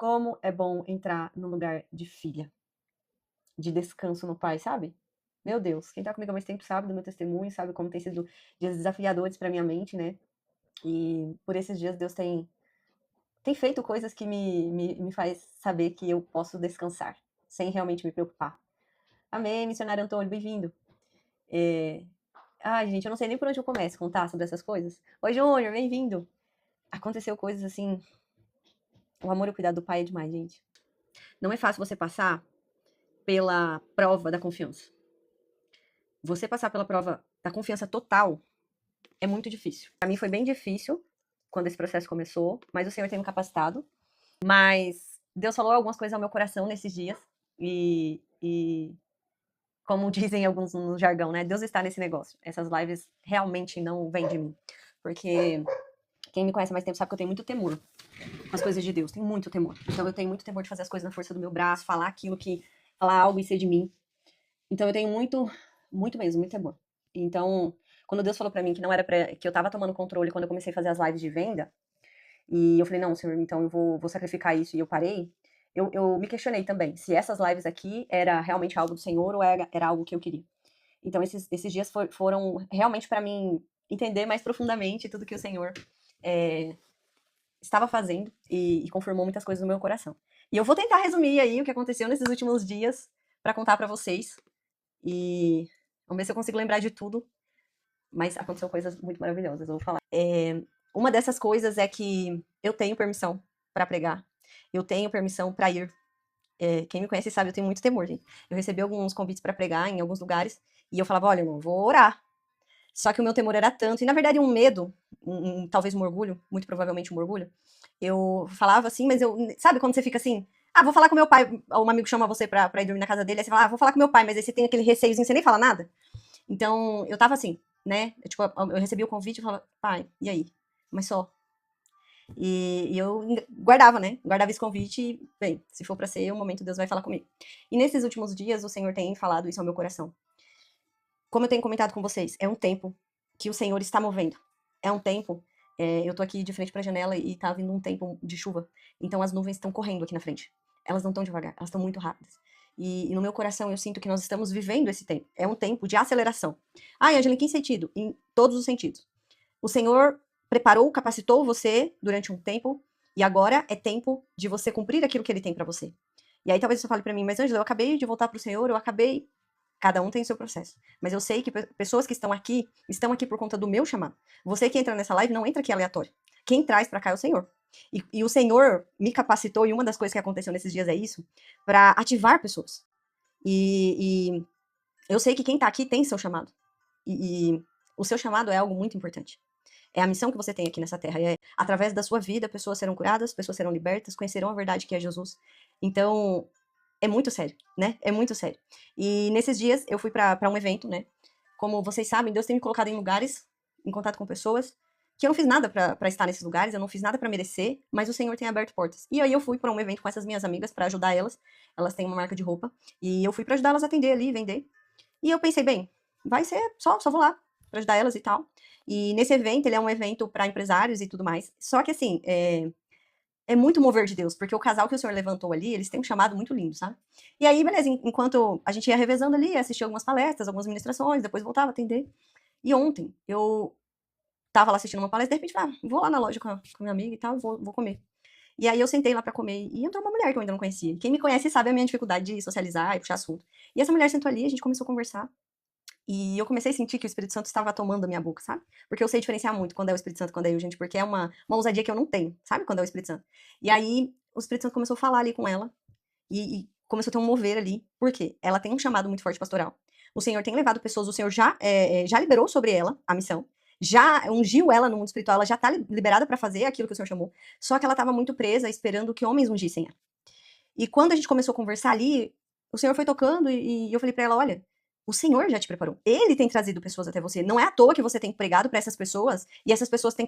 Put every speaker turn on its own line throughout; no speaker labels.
Como é bom entrar no lugar de filha, de descanso no Pai, sabe? Meu Deus, quem tá comigo há mais tempo sabe do meu testemunho, sabe como tem sido dias desafiadores pra minha mente, né? E por esses dias Deus tem feito coisas que me faz saber que eu posso descansar, sem realmente me preocupar. Amém, missionário Antônio, bem-vindo. Ai, gente, eu não sei nem por onde eu começo a contar sobre essas coisas. Oi, Júnior, bem-vindo. Aconteceu coisas assim. O amor e o cuidado do Pai é demais, gente. Não é fácil você passar pela prova da confiança. Você passar pela prova da confiança total é muito difícil. Para mim foi bem difícil quando esse processo começou, mas o Senhor tem me capacitado. Mas Deus falou algumas coisas ao meu coração nesses dias e como dizem alguns no jargão, né? Deus está nesse negócio. Essas lives realmente não vêm de mim. Porque quem me conhece há mais tempo sabe que eu tenho muito temor com as coisas de Deus. Tenho muito temor. Então eu tenho muito temor de fazer as coisas na força do meu braço, falar algo e ser de mim. Então eu tenho muito mesmo, muito temor. Então, quando Deus falou pra mim que não era pra, que eu tava tomando controle quando eu comecei a fazer as lives de venda, e eu falei, não, Senhor, então eu vou sacrificar isso, e eu parei, eu me questionei também, se essas lives aqui era realmente algo do Senhor ou era algo que eu queria. Então esses dias foram realmente pra mim entender mais profundamente tudo que o Senhor é, estava fazendo e confirmou muitas coisas no meu coração. E eu vou tentar resumir aí o que aconteceu nesses últimos dias pra contar pra vocês. E vamos ver se eu consigo lembrar de tudo. Mas aconteceu coisas muito maravilhosas, eu vou falar. Uma dessas coisas é que eu tenho permissão para pregar. Eu tenho permissão para ir. Quem me conhece sabe, eu tenho muito temor, gente. Eu recebi alguns convites para pregar em alguns lugares. E eu falava, olha, irmão, vou orar. Só que o meu temor era tanto. E na verdade um medo, talvez um orgulho, muito provavelmente um orgulho. Eu falava assim, mas eu... Sabe quando você fica assim... Ah, vou falar com meu pai. Um amigo chama você pra ir dormir na casa dele. Aí você fala, ah, vou falar com meu pai. Mas aí você tem aquele receiozinho, você nem fala nada. Então, eu tava assim, né? Eu recebi o convite e falava, pai, e aí? Mas só. E eu guardava, né? Guardava esse convite e, bem, se for pra ser, o momento Deus vai falar comigo. E nesses últimos dias, o Senhor tem falado isso ao meu coração. Como eu tenho comentado com vocês, é um tempo que o Senhor está movendo. É um tempo. Eu tô aqui de frente pra janela e tá vindo um tempo de chuva. Então as nuvens estão correndo aqui na frente. Elas não estão devagar, elas estão muito rápidas. E no meu coração eu sinto que nós estamos vivendo esse tempo. É um tempo de aceleração. Ai, Angela, em que sentido? Em todos os sentidos. O Senhor preparou, capacitou você durante um tempo e agora é tempo de você cumprir aquilo que Ele tem pra você. E aí talvez você fale pra mim, mas Angela, eu acabei de voltar pro Senhor, eu acabei. Cada um tem o seu processo. Mas eu sei que pessoas que estão aqui por conta do meu chamado. Você que entra nessa live não entra aqui aleatório. Quem traz pra cá é o Senhor. E o Senhor me capacitou, e uma das coisas que aconteceu nesses dias é isso, pra ativar pessoas. E eu sei que quem tá aqui tem seu chamado. E o seu chamado é algo muito importante. É a missão que você tem aqui nessa terra. É, através da sua vida, pessoas serão curadas, pessoas serão libertas, conhecerão a verdade que é Jesus. Então, é muito sério, né? É muito sério. E nesses dias eu fui pra um evento, né? Como vocês sabem, Deus tem me colocado em lugares, em contato com pessoas, que eu não fiz nada pra estar nesses lugares, eu não fiz nada pra merecer, mas o Senhor tem aberto portas. E aí eu fui pra um evento com essas minhas amigas pra ajudar elas. Elas têm uma marca de roupa. E eu fui pra ajudar elas a atender ali, vender. E eu pensei, bem, vai ser só vou lá pra ajudar elas e tal. E nesse evento, ele é um evento pra empresários e tudo mais. Só que assim, é muito mover de Deus, porque o casal que o Senhor levantou ali, eles têm um chamado muito lindo, sabe? E aí, beleza, enquanto a gente ia revezando ali, assistia algumas palestras, algumas ministrações, depois voltava a atender. E ontem, eu tava lá assistindo uma palestra, de repente, vou lá na loja com a minha amiga e tal, vou comer. E aí eu sentei lá pra comer, e entrou uma mulher que eu ainda não conhecia. Quem me conhece sabe a minha dificuldade de socializar e puxar assunto. E essa mulher sentou ali, a gente começou a conversar. E eu comecei a sentir que o Espírito Santo estava tomando a minha boca, sabe? Porque eu sei diferenciar muito quando é o Espírito Santo, quando é eu, gente, porque é uma ousadia que eu não tenho, sabe? Quando é o Espírito Santo. E aí, o Espírito Santo começou a falar ali com ela, e começou a ter um mover ali. Por quê? Ela tem um chamado muito forte pastoral. O Senhor tem levado pessoas, o Senhor já liberou sobre ela a missão, já ungiu ela no mundo espiritual, ela já tá liberada para fazer aquilo que o Senhor chamou. Só que ela estava muito presa, esperando que homens ungissem ela. E quando a gente começou a conversar ali, o Senhor foi tocando e eu falei pra ela, olha, o Senhor já te preparou. Ele tem trazido pessoas até você. Não é à toa que você tem pregado pra essas pessoas e essas pessoas têm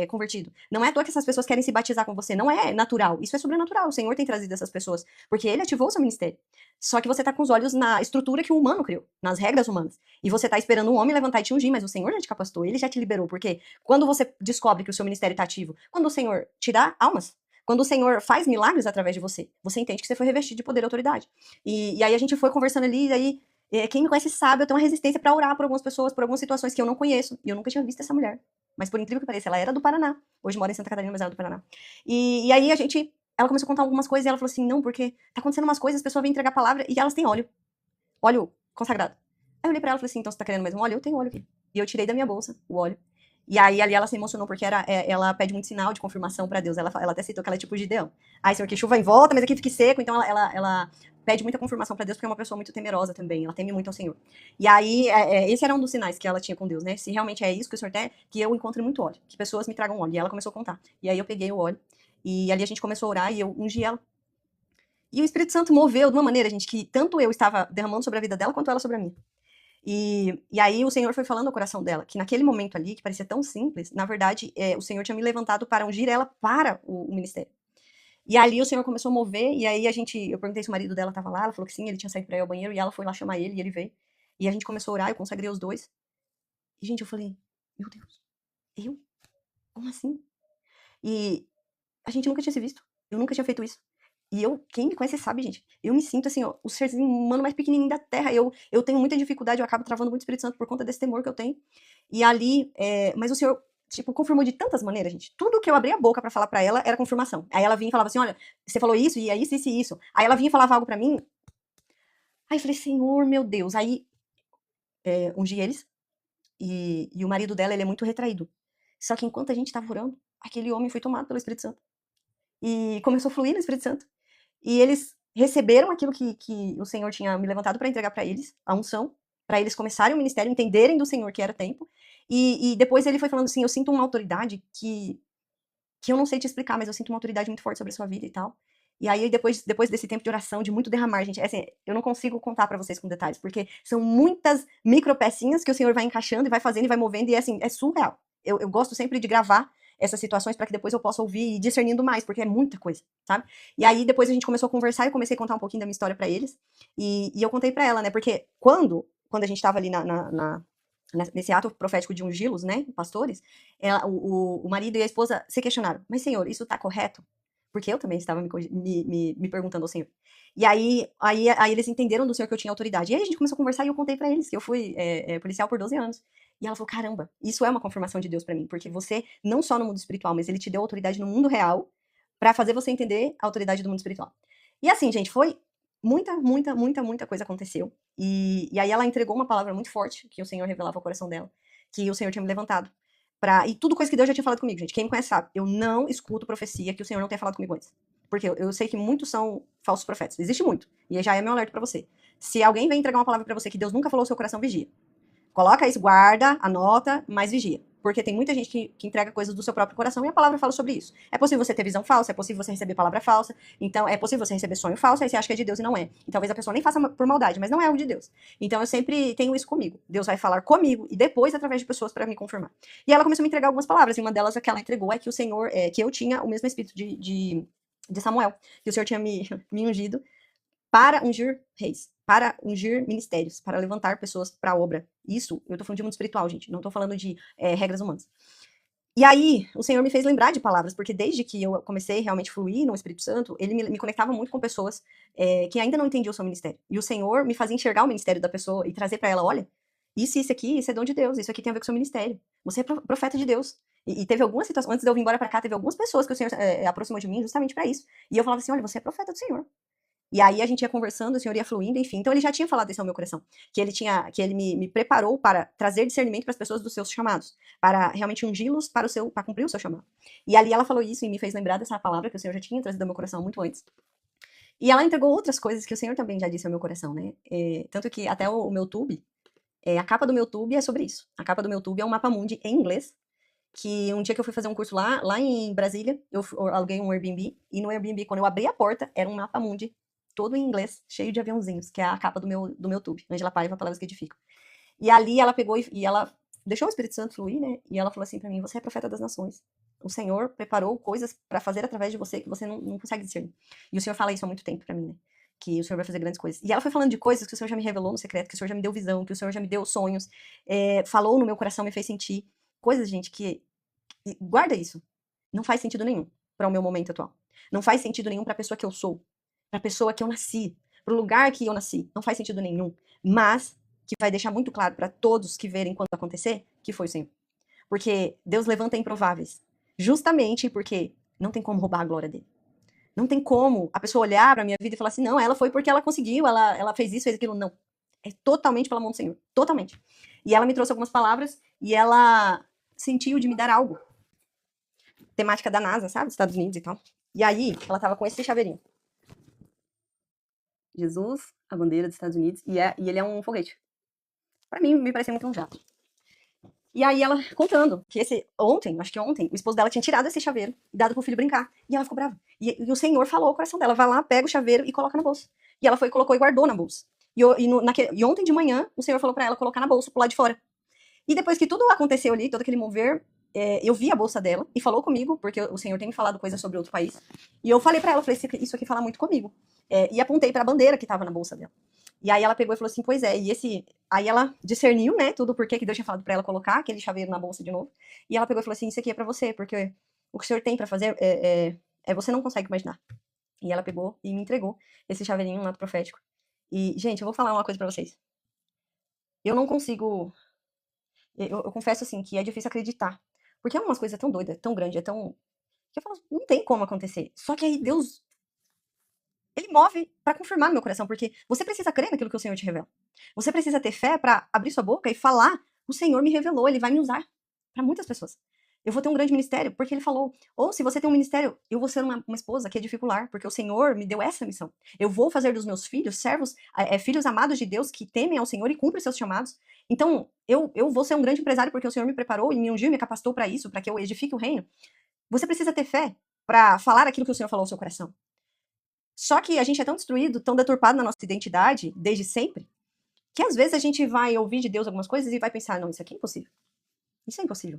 convertido. Não é à toa que essas pessoas querem se batizar com você. Não é natural. Isso é sobrenatural. O Senhor tem trazido essas pessoas porque Ele ativou o seu ministério. Só que você tá com os olhos na estrutura que o humano criou, nas regras humanas. E você tá esperando um homem levantar e te ungir, mas o Senhor já te capacitou. Ele já te liberou. Porque quando você descobre que o seu ministério tá ativo, quando o Senhor te dá almas, Quando o Senhor faz milagres através de você, você entende que você foi revestido de poder e autoridade. E aí a gente foi conversando ali, e aí quem me conhece sabe, eu tenho uma resistência pra orar por algumas pessoas, por algumas situações que eu não conheço. E eu nunca tinha visto essa mulher. Mas por incrível que pareça, ela era do Paraná. Hoje mora em Santa Catarina, mas ela é do Paraná. E aí ela começou a contar algumas coisas e ela falou assim, não, porque tá acontecendo umas coisas, as pessoas vêm entregar a palavra e elas têm óleo consagrado. Aí eu olhei pra ela e falei assim, então você tá querendo mesmo óleo? Eu tenho óleo aqui. E eu tirei da minha bolsa o óleo. E aí ali ela se emocionou porque ela pede muito sinal de confirmação pra Deus. Ela até citou que ela é tipo Gideão. Ai, Senhor, que chuva em volta, mas aqui fique seco. Então ela pede muita confirmação pra Deus porque é uma pessoa muito temerosa também. Ela teme muito ao Senhor. E aí esse era um dos sinais que ela tinha com Deus, né? Se realmente é isso que o Senhor quer, que eu encontre muito óleo. Que pessoas me tragam óleo. E ela começou a contar. E aí eu peguei o óleo. E ali a gente começou a orar e eu ungi ela. E o Espírito Santo moveu de uma maneira, gente, que tanto eu estava derramando sobre a vida dela quanto ela sobre a minha. E aí o Senhor foi falando ao coração dela, que naquele momento ali, que parecia tão simples, na verdade, o Senhor tinha me levantado para ungir ela para o ministério. E ali o Senhor começou a mover, e aí eu perguntei se o marido dela estava lá, ela falou que sim, ele tinha saído para ir ao banheiro, e ela foi lá chamar ele, e ele veio. E a gente começou a orar, eu consagrei os dois. E, gente, eu falei, meu Deus, eu? Como assim? E a gente nunca tinha se visto, eu nunca tinha feito isso. E quem me conhece sabe, gente, eu me sinto assim, ó, o serzinho humano mais pequenininho da terra. Eu tenho muita dificuldade, eu acabo travando muito o Espírito Santo por conta desse temor que eu tenho. E ali, mas o Senhor, tipo, confirmou de tantas maneiras, gente. Tudo que eu abria a boca pra falar pra ela era confirmação. Aí ela vinha e falava assim, olha, você falou isso, e é isso, isso e isso. Aí ela vinha e falava algo pra mim. Aí eu falei, Senhor, meu Deus. Aí, ungi eles, e o marido dela, ele é muito retraído. Só que enquanto a gente tava orando, aquele homem foi tomado pelo Espírito Santo. E começou a fluir no Espírito Santo. E eles receberam aquilo que o Senhor tinha me levantado para entregar para eles, a unção, para eles começarem o ministério, entenderem do Senhor que era tempo. E depois ele foi falando assim: eu sinto uma autoridade que eu não sei te explicar, mas eu sinto uma autoridade muito forte sobre a sua vida e tal. E aí, depois desse tempo de oração, de muito derramar, gente, assim, eu não consigo contar para vocês com detalhes, porque são muitas micro pecinhas que o Senhor vai encaixando e vai fazendo e vai movendo, e assim, é surreal. Eu gosto sempre de gravar essas situações para que depois eu possa ouvir e ir discernindo mais, porque é muita coisa, sabe? E aí depois a gente começou a conversar e eu comecei a contar um pouquinho da minha história para eles. E eu contei para ela, né? Porque quando a gente tava ali nesse ato profético de ungí-los, né, pastores, o marido e a esposa se questionaram, mas Senhor, isso tá correto? Porque eu também estava me perguntando ao Senhor. E aí eles entenderam do Senhor que eu tinha autoridade. E aí a gente começou a conversar e eu contei pra eles que eu fui policial por 12 anos. E ela falou, caramba, isso é uma confirmação de Deus pra mim, porque você, não só no mundo espiritual, mas ele te deu autoridade no mundo real pra fazer você entender a autoridade do mundo espiritual. E assim, gente, foi muita coisa aconteceu. E aí ela entregou uma palavra muito forte que o Senhor revelava ao coração dela, que o Senhor tinha me levantado. E tudo coisa que Deus já tinha falado comigo, gente. Quem me conhece sabe, eu não escuto profecia que o Senhor não tenha falado comigo antes. Porque eu sei que muitos são falsos profetas. Existe muito. E já é meu alerta pra você. Se alguém vem entregar uma palavra pra você que Deus nunca falou ao seu coração, vigia. Coloca isso, guarda, anota, mas vigia. Porque tem muita gente que entrega coisas do seu próprio coração e a palavra fala sobre isso. É possível você ter visão falsa, é possível você receber palavra falsa, então é possível você receber sonho falso, aí você acha que é de Deus e não é. E talvez a pessoa nem faça por maldade, mas não é algo de Deus. Então eu sempre tenho isso comigo. Deus vai falar comigo e depois através de pessoas para me confirmar. E ela começou a me entregar algumas palavras, e uma delas que ela entregou é que o Senhor, que eu tinha o mesmo espírito de Samuel, que o Senhor tinha me ungido para ungir reis, para ungir ministérios, para levantar pessoas para a obra. Isso, eu tô falando de mundo espiritual, gente, não tô falando de regras humanas. E aí, o Senhor me fez lembrar de palavras, porque desde que eu comecei realmente a fluir no Espírito Santo, ele me conectava muito com pessoas que ainda não entendiam o seu ministério. E o Senhor me fazia enxergar o ministério da pessoa e trazer para ela, olha, isso aqui, isso é dom de Deus, isso aqui tem a ver com o seu ministério. Você é profeta de Deus. E teve algumas situações, antes de eu vir embora para cá, teve algumas pessoas que o Senhor aproximou de mim justamente para isso. E eu falava assim, olha, você é profeta do Senhor. E aí a gente ia conversando, o Senhor ia fluindo, enfim. Então ele já tinha falado isso ao meu coração, que ele me preparou para trazer discernimento para as pessoas dos seus chamados, para realmente ungí-los para cumprir o seu chamado. E ali ela falou isso e me fez lembrar dessa palavra que o Senhor já tinha trazido ao meu coração muito antes. E ela entregou outras coisas que o Senhor também já disse ao meu coração, né? Tanto que até o meu tube, a capa do meu tube é sobre isso. A capa do meu tube é um mapa mundi em inglês, que um dia que eu fui fazer um curso lá em Brasília, eu aluguei um Airbnb, e no Airbnb, quando eu abri a porta, era um mapa mundi, todo em inglês, cheio de aviãozinhos, que é a capa do meu tube, Angela Paiva, Palavras que Edificam. E ali ela pegou e ela deixou o Espírito Santo fluir, né? E ela falou assim pra mim, você é profeta das nações. O Senhor preparou coisas pra fazer através de você que você não consegue discernir. E o Senhor fala isso há muito tempo pra mim, né? Que o Senhor vai fazer grandes coisas. E ela foi falando de coisas que o Senhor já me revelou no secreto, que o Senhor já me deu visão, que o Senhor já me deu sonhos, falou no meu coração, me fez sentir. Coisas, gente, que guarda isso. Não faz sentido nenhum para o meu momento atual. Não faz sentido nenhum pra pessoa que eu sou, pra pessoa que eu nasci, pro lugar que eu nasci. Não faz sentido nenhum. Mas que vai deixar muito claro pra todos que verem quando acontecer que foi o Senhor. Porque Deus levanta improváveis. Justamente porque não tem como roubar a glória dele. Não tem como a pessoa olhar pra minha vida e falar assim, não, ela foi porque ela conseguiu, ela fez isso, fez aquilo. Não. É totalmente pela mão do Senhor. Totalmente. E ela me trouxe algumas palavras e ela sentiu de me dar algo. Temática da NASA, sabe? Dos Estados Unidos e tal. E aí, ela tava com esse chaveirinho. Jesus, a bandeira dos Estados Unidos, e ele é um foguete. Pra mim, me parecia muito um jato. E aí ela contando que acho que ontem, o esposo dela tinha tirado esse chaveiro e dado pro filho brincar. E ela ficou brava. E o Senhor falou ao coração dela, vai lá, pega o chaveiro e coloca na bolsa. E ela foi, colocou e guardou na bolsa. E ontem de manhã, o Senhor falou pra ela colocar na bolsa, pro lado de fora. E depois que tudo aconteceu ali, todo aquele mover, eu vi a bolsa dela e falou comigo, porque o Senhor tem me falado coisas sobre outro país. E eu falei pra ela, falei, isso aqui fala muito comigo. E apontei pra bandeira que tava na bolsa dela. E aí ela pegou e falou assim, pois é, Aí ela discerniu, né, tudo porque que Deus tinha falado pra ela colocar aquele chaveiro na bolsa de novo. E ela pegou e falou assim, isso aqui é pra você, porque o que o Senhor tem pra fazer você não consegue imaginar. E ela pegou e me entregou esse chaveirinho lá do profético. E, gente, eu vou falar uma coisa pra vocês. Eu não consigo... Eu confesso, assim, que é difícil acreditar. Porque é umas coisas tão doidas, tão grande, é tão... Que eu falo, não tem como acontecer. Só que aí Deus ele move para confirmar no meu coração, porque você precisa crer naquilo que o Senhor te revela. Você precisa ter fé para abrir sua boca e falar: o Senhor me revelou, ele vai me usar para muitas pessoas. Eu vou ter um grande ministério, porque ele falou. Ou se você tem um ministério, eu vou ser uma esposa que edificular, porque o Senhor me deu essa missão. Eu vou fazer dos meus filhos servos, filhos amados de Deus que temem ao Senhor e cumprem seus chamados. Então, eu vou ser um grande empresário porque o Senhor me preparou e me ungiu e me capacitou para isso, para que eu edifique o reino. Você precisa ter fé para falar aquilo que o Senhor falou ao seu coração. Só que a gente é tão destruído, tão deturpado na nossa identidade, desde sempre, que às vezes a gente vai ouvir de Deus algumas coisas e vai pensar, não, isso aqui é impossível. Isso é impossível.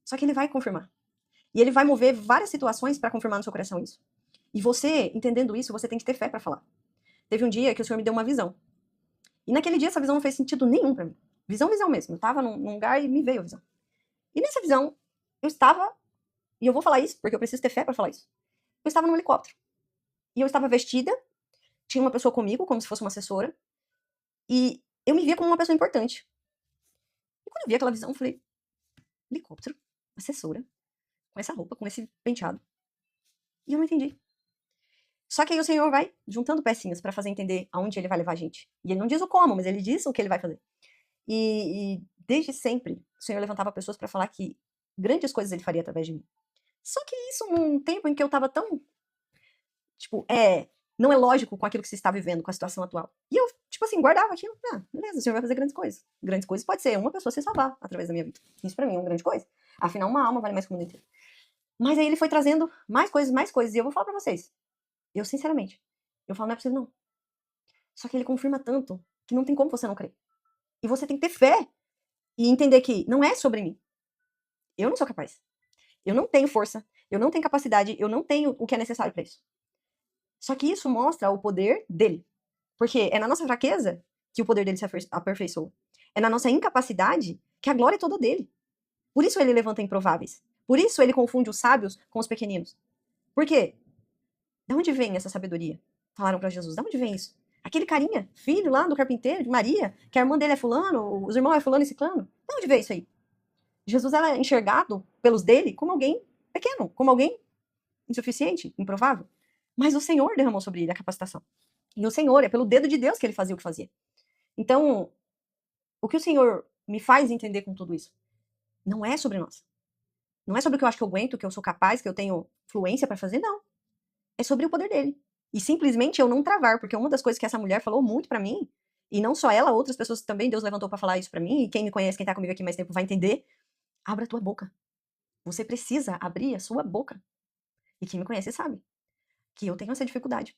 Só que ele vai confirmar. E ele vai mover várias situações para confirmar no seu coração isso. E você, entendendo isso, você tem que ter fé para falar. Teve um dia que o Senhor me deu uma visão. E naquele dia essa visão não fez sentido nenhum para mim. Visão mesmo. Eu tava num lugar e me veio a visão. E nessa visão, eu estava, e eu vou falar isso, porque eu preciso ter fé para falar isso. Eu estava num helicóptero. E eu estava vestida, tinha uma pessoa comigo, como se fosse uma assessora, e eu me via como uma pessoa importante. E quando eu vi aquela visão, eu falei, helicóptero, assessora, com essa roupa, com esse penteado. E eu não entendi. Só que aí o Senhor vai juntando pecinhas para fazer entender aonde ele vai levar a gente. E ele não diz o como, mas ele diz o que ele vai fazer. E desde sempre, o Senhor levantava pessoas para falar que grandes coisas ele faria através de mim. Só que isso num tempo em que eu tava tão, tipo, não é lógico com aquilo que você está vivendo, com a situação atual. E eu, tipo assim, guardava aquilo. Beleza, o Senhor vai fazer grandes coisas. Grandes coisas pode ser uma pessoa se salvar através da minha vida. Isso pra mim é uma grande coisa. Afinal, uma alma vale mais que o mundo inteiro. Mas aí ele foi trazendo mais coisas. E eu vou falar pra vocês. Eu, sinceramente, eu falo, não é possível não. Só que ele confirma tanto que não tem como você não crer. E você tem que ter fé e entender que não é sobre mim. Eu não sou capaz. Eu não tenho força. Eu não tenho capacidade. Eu não tenho o que é necessário pra isso. Só que isso mostra o poder dele. Porque é na nossa fraqueza que o poder dele se aperfeiçoa. É na nossa incapacidade que a glória é toda dele. Por isso ele levanta improváveis. Por isso ele confunde os sábios com os pequeninos. Por quê? De onde vem essa sabedoria? Falaram para Jesus. De onde vem isso? Aquele carinha, filho lá do carpinteiro, de Maria, que a irmã dele é fulano, os irmãos é fulano e ciclano. De onde veio isso aí? Jesus era enxergado pelos dele como alguém pequeno, como alguém insuficiente, improvável. Mas o Senhor derramou sobre ele a capacitação. E o Senhor, é pelo dedo de Deus que ele fazia o que fazia. Então, o que o Senhor me faz entender com tudo isso? Não é sobre nós. Não é sobre o que eu acho que eu aguento, que eu sou capaz, que eu tenho fluência para fazer, não. É sobre o poder dele. E simplesmente eu não travar, porque uma das coisas que essa mulher falou muito para mim, e não só ela, outras pessoas também Deus levantou para falar isso para mim, e quem me conhece, quem tá comigo aqui mais tempo vai entender, abra a tua boca. Você precisa abrir a sua boca. E quem me conhece sabe que eu tenho essa dificuldade.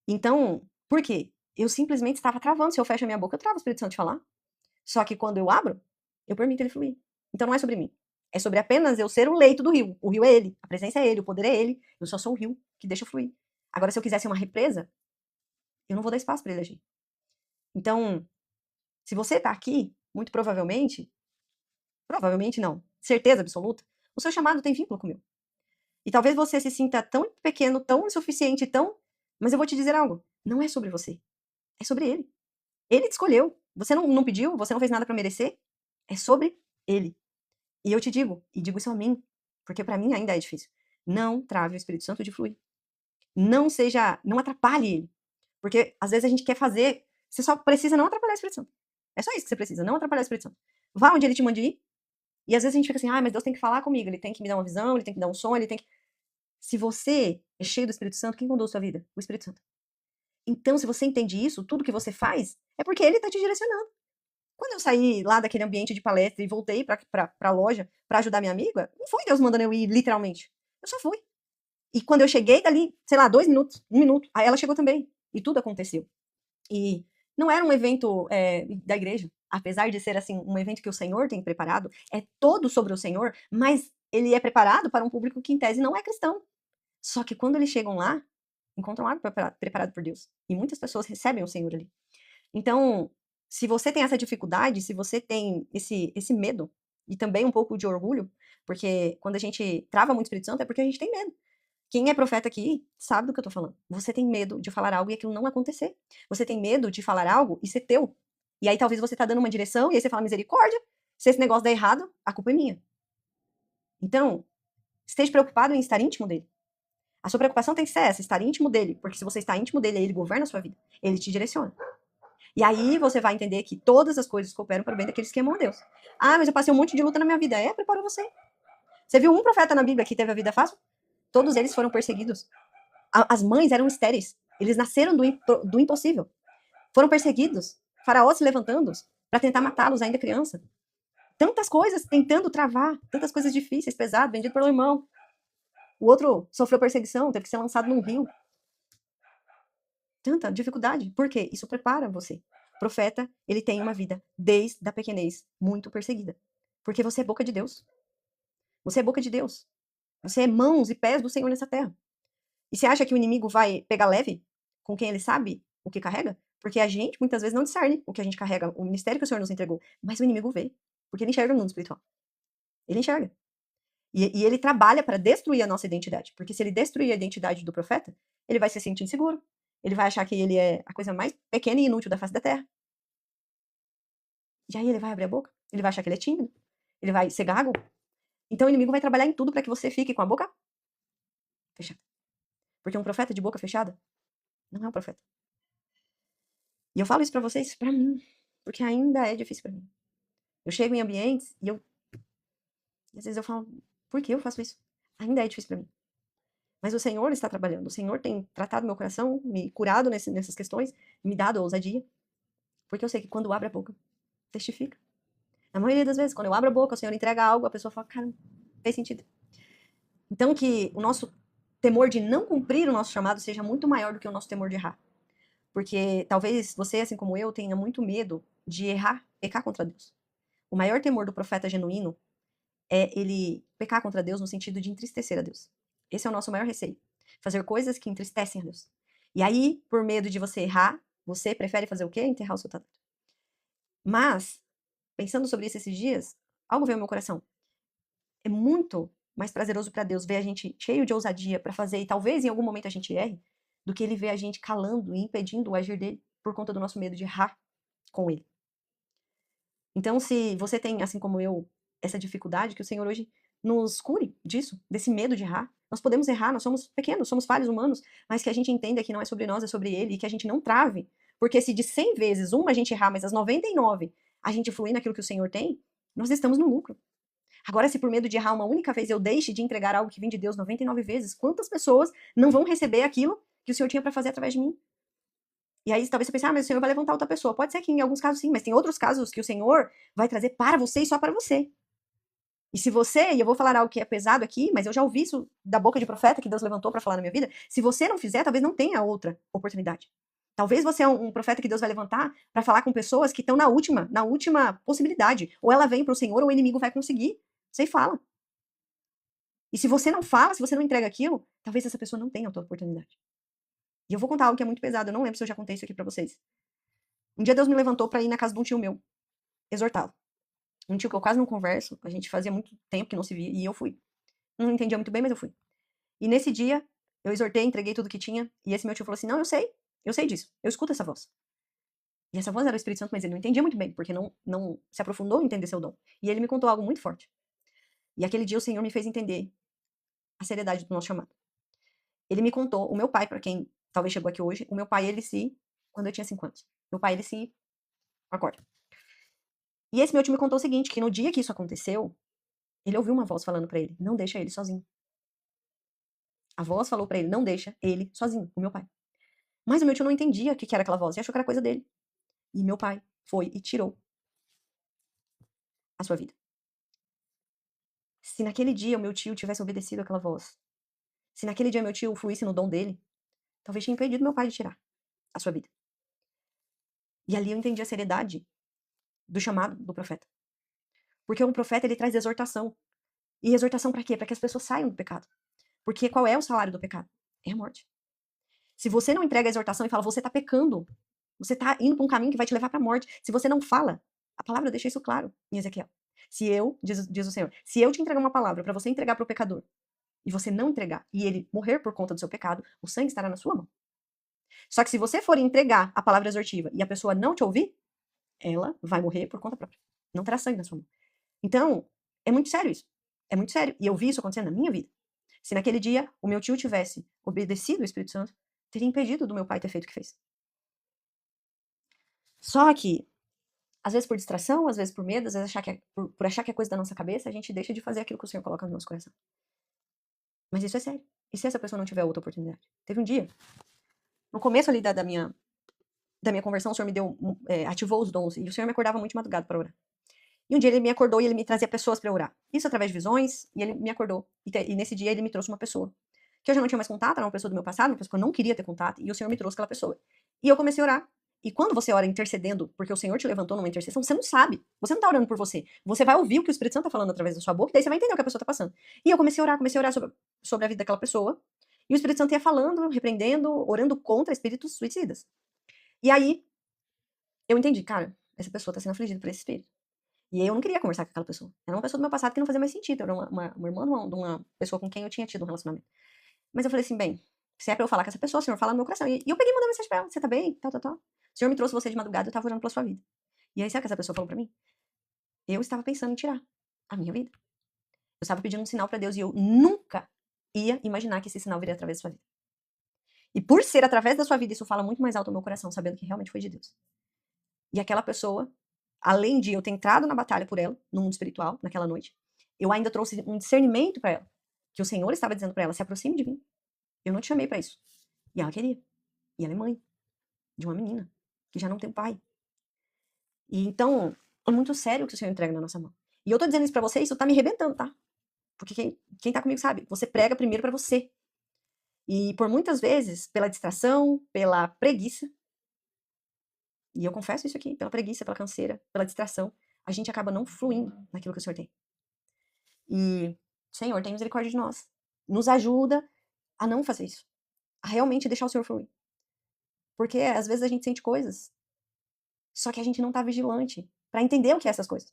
Então, por quê? Eu simplesmente estava travando. Se eu fecho a minha boca, eu travo o Espírito Santo de falar. Só que quando eu abro, eu permito ele fluir. Então não é sobre mim. É sobre apenas eu ser o leito do rio. O rio é ele, a presença é ele, o poder é ele. Eu só sou o rio que deixa fluir. Agora, se eu quisesse uma represa, eu não vou dar espaço para ele agir. Então, se você tá aqui, muito provavelmente não, certeza absoluta, o seu chamado tem vínculo com o meu. E talvez você se sinta tão pequeno, tão insuficiente, tão... Mas eu vou te dizer algo. Não é sobre você. É sobre ele. Ele te escolheu. Você não pediu, você não fez nada pra merecer. É sobre ele. E eu te digo, e digo isso a mim, porque pra mim ainda é difícil. Não trave o Espírito Santo de fluir. Não atrapalhe ele. Porque às vezes a gente quer fazer, você só precisa não atrapalhar o Espírito Santo. É só isso que você precisa, não atrapalhar o Espírito Santo. Vá onde ele te mande ir. E às vezes a gente fica assim, mas Deus tem que falar comigo, ele tem que me dar uma visão, ele tem que dar um som, ele tem que... Se você é cheio do Espírito Santo, quem conduz a sua vida? O Espírito Santo. Então, se você entende isso, tudo que você faz é porque ele está te direcionando. Quando eu saí lá daquele ambiente de palestra e voltei pra loja pra ajudar minha amiga, não foi Deus mandando eu ir, literalmente. Eu só fui. E quando eu cheguei dali, sei lá, 2 minutos, 1 minuto, aí ela chegou também. E tudo aconteceu. E não era um evento da igreja, apesar de ser assim um evento que o Senhor tem preparado, é todo sobre o Senhor, mas ele é preparado para um público que em tese não é cristão. Só que quando eles chegam lá, encontram algo preparado por Deus. E muitas pessoas recebem o Senhor ali. Então, se você tem essa dificuldade, se você tem esse medo, e também um pouco de orgulho, porque quando a gente trava muito o Espírito Santo é porque a gente tem medo. Quem é profeta aqui sabe do que eu tô falando. Você tem medo de falar algo e aquilo não acontecer. Você tem medo de falar algo e ser teu. E aí talvez você tá dando uma direção e aí você fala, misericórdia, se esse negócio der errado, a culpa é minha. Então, esteja preocupado em estar íntimo dele. A sua preocupação tem que ser essa, estar íntimo dele. Porque se você está íntimo dele, ele governa a sua vida. Ele te direciona. E aí você vai entender que todas as coisas cooperam para o bem daqueles que amam a Deus. Ah, mas eu passei um monte de luta na minha vida. Prepara você. Você viu um profeta na Bíblia que teve a vida fácil? Todos eles foram perseguidos. As mães eram estéreis. Eles nasceram do impossível. Foram perseguidos. Faraó se levantando para tentar matá-los ainda criança. Tantas coisas tentando travar. Tantas coisas difíceis, pesadas, vendido pelo irmão. O outro sofreu perseguição, teve que ser lançado num rio. Tanta dificuldade. Por quê? Isso prepara você. O profeta, ele tem uma vida, desde a pequenez, muito perseguida. Porque você é boca de Deus. Você é boca de Deus. Você é mãos e pés do Senhor nessa terra. E você acha que o inimigo vai pegar leve com quem ele sabe o que carrega? Porque a gente, muitas vezes, não discerne o que a gente carrega, o ministério que o Senhor nos entregou. Mas o inimigo vê. Porque ele enxerga no mundo espiritual. Ele enxerga. E ele trabalha para destruir a nossa identidade. Porque se ele destruir a identidade do profeta, ele vai se sentir inseguro. Ele vai achar que ele é a coisa mais pequena e inútil da face da terra. E aí ele vai abrir a boca. Ele vai achar que ele é tímido. Ele vai ser gago. Então o inimigo vai trabalhar em tudo para que você fique com a boca fechada. Porque um profeta de boca fechada não é um profeta. E eu falo isso para vocês, para mim. Porque ainda é difícil para mim. Eu chego em ambientes e às vezes eu falo, por que eu faço isso? Ainda é difícil para mim. Mas o Senhor está trabalhando. O Senhor tem tratado meu coração, me curado nessas questões, me dado ousadia. Porque eu sei que quando abre a boca, testifica. Na maioria das vezes, quando eu abro a boca, o Senhor entrega algo, a pessoa fala, cara, fez sentido. Então que o nosso temor de não cumprir o nosso chamado seja muito maior do que o nosso temor de errar. Porque talvez você, assim como eu, tenha muito medo de errar, pecar contra Deus. O maior temor do profeta genuíno é ele pecar contra Deus no sentido de entristecer a Deus. Esse é o nosso maior receio. Fazer coisas que entristecem a Deus. E aí, por medo de você errar, você prefere fazer o quê? Enterrar o seu talento. Mas, pensando sobre isso esses dias, algo veio ao meu coração. É muito mais prazeroso para Deus ver a gente cheio de ousadia para fazer, e talvez em algum momento a gente erre, do que ele ver a gente calando e impedindo o agir dele por conta do nosso medo de errar com ele. Então, se você tem, assim como eu, essa dificuldade, que o Senhor hoje nos cure disso, desse medo de errar. Nós podemos errar, nós somos pequenos, somos falhos humanos, mas que a gente entenda que não é sobre nós, é sobre ele, e que a gente não trave. Porque se de 100 vezes uma a gente errar, mas as 99 a gente fluir naquilo que o Senhor tem, nós estamos no lucro. Agora, se por medo de errar uma única vez eu deixe de entregar algo que vem de Deus 99 vezes, quantas pessoas não vão receber aquilo que o Senhor tinha para fazer através de mim? E aí talvez você pense, mas o Senhor vai levantar outra pessoa. Pode ser que em alguns casos sim, mas tem outros casos que o Senhor vai trazer para você e só para você. E se você, e eu vou falar algo que é pesado aqui, mas eu já ouvi isso da boca de profeta que Deus levantou para falar na minha vida, se você não fizer, talvez não tenha outra oportunidade. Talvez você é um profeta que Deus vai levantar para falar com pessoas que estão na última possibilidade. Ou ela vem para o Senhor, ou o inimigo vai conseguir. Você fala. E se você não fala, se você não entrega aquilo, talvez essa pessoa não tenha outra oportunidade. E eu vou contar algo que é muito pesado, eu não lembro se eu já contei isso aqui para vocês. Um dia Deus me levantou para ir na casa de um tio meu, exortá-lo. Um tio que eu quase não converso, a gente fazia muito tempo que não se via, e eu fui. Não entendia muito bem, mas eu fui. E nesse dia, eu exortei, entreguei tudo que tinha, e esse meu tio falou assim, não, eu sei disso, eu escuto essa voz. E essa voz era o Espírito Santo, mas ele não entendia muito bem, porque não se aprofundou em entender seu dom. E ele me contou algo muito forte. E aquele dia o Senhor me fez entender a seriedade do nosso chamado. Ele me contou, o meu pai, para quem talvez chegou aqui hoje, o meu pai, quando eu tinha 5 anos, meu pai, acorda. E esse meu tio me contou o seguinte, que no dia que isso aconteceu, ele ouviu uma voz falando para ele, não deixa ele sozinho. A voz falou para ele, não deixa ele sozinho, o meu pai. Mas o meu tio não entendia o que era aquela voz, e achou que era coisa dele. E meu pai foi e tirou a sua vida. Se naquele dia o meu tio tivesse obedecido aquela voz, se naquele dia meu tio fluísse no dom dele, talvez tinha impedido meu pai de tirar a sua vida. E ali eu entendi a seriedade do chamado do profeta. Porque um profeta, ele traz exortação. E exortação para quê? Para que as pessoas saiam do pecado. Porque qual é o salário do pecado? É a morte. Se você não entrega a exortação e fala, você está pecando, você está indo para um caminho que vai te levar para a morte. Se você não fala, a palavra deixa isso claro em Ezequiel. Diz o Senhor, se eu te entregar uma palavra para você entregar para o pecador, e você não entregar, e ele morrer por conta do seu pecado, o sangue estará na sua mão. Só que se você for entregar a palavra exortiva e a pessoa não te ouvir, ela vai morrer por conta própria. Não terá sangue na sua mão. Então, é muito sério isso. É muito sério. E eu vi isso acontecendo na minha vida. Se naquele dia o meu tio tivesse obedecido o Espírito Santo, teria impedido do meu pai ter feito o que fez. Só que, às vezes por distração, às vezes por medo, às vezes por achar que é coisa da nossa cabeça, a gente deixa de fazer aquilo que o Senhor coloca no nosso coração. Mas isso é sério. E se essa pessoa não tiver outra oportunidade? Teve um dia, no começo ali da minha conversão, o Senhor me ativou os dons, e o Senhor me acordava muito de madrugada para orar. E um dia ele me acordou e ele me trazia pessoas para orar. Isso através de visões, e ele me acordou. E nesse dia ele me trouxe uma pessoa. Que eu já não tinha mais contato, era uma pessoa do meu passado, uma pessoa que eu não queria ter contato, e o Senhor me trouxe aquela pessoa. E eu comecei a orar. E quando você ora intercedendo, porque o Senhor te levantou numa intercessão, você não sabe. Você não tá orando por você. Você vai ouvir o que o Espírito Santo tá falando através da sua boca, e daí você vai entender o que a pessoa tá passando. E eu comecei a orar sobre a vida daquela pessoa. E o Espírito Santo ia falando, repreendendo, orando contra espíritos suicidas. E aí, eu entendi, cara, essa pessoa tá sendo afligida por esse espírito. E aí eu não queria conversar com aquela pessoa. Era uma pessoa do meu passado que não fazia mais sentido. Era uma irmã de uma pessoa com quem eu tinha tido um relacionamento. Mas eu falei assim, bem, se é pra eu falar com essa pessoa, o Senhor fala no meu coração. E eu peguei e mandei mensagem pra ela, você tá bem? Tal, tal, tal. O Senhor me trouxe você de madrugada, eu tava orando pela sua vida. E aí sabe o que essa pessoa falou pra mim? Eu estava pensando em tirar a minha vida. Eu estava pedindo um sinal pra Deus e eu nunca ia imaginar que esse sinal viria através da sua vida. E por ser através da sua vida, isso fala muito mais alto no meu coração, sabendo que realmente foi de Deus. E aquela pessoa, além de eu ter entrado na batalha por ela, no mundo espiritual, naquela noite, eu ainda trouxe um discernimento pra ela. Que o Senhor estava dizendo pra ela, se aproxime de mim. Eu não te chamei pra isso. E ela queria. E ela é mãe de uma menina que já não tem pai. E então, é muito sério o que o Senhor entrega na nossa mão. E eu tô dizendo isso pra você, isso tá me arrebentando, tá? Porque quem tá comigo sabe, você prega primeiro pra você. E por muitas vezes, pela distração, pela preguiça, e eu confesso isso aqui, pela preguiça, pela canseira, pela distração, a gente acaba não fluindo naquilo que o Senhor tem. E, Senhor, tem misericórdia de nós. Nos ajuda a não fazer isso. A realmente deixar o Senhor fluir. Porque às vezes a gente sente coisas, só que a gente não tá vigilante pra entender o que é essas coisas.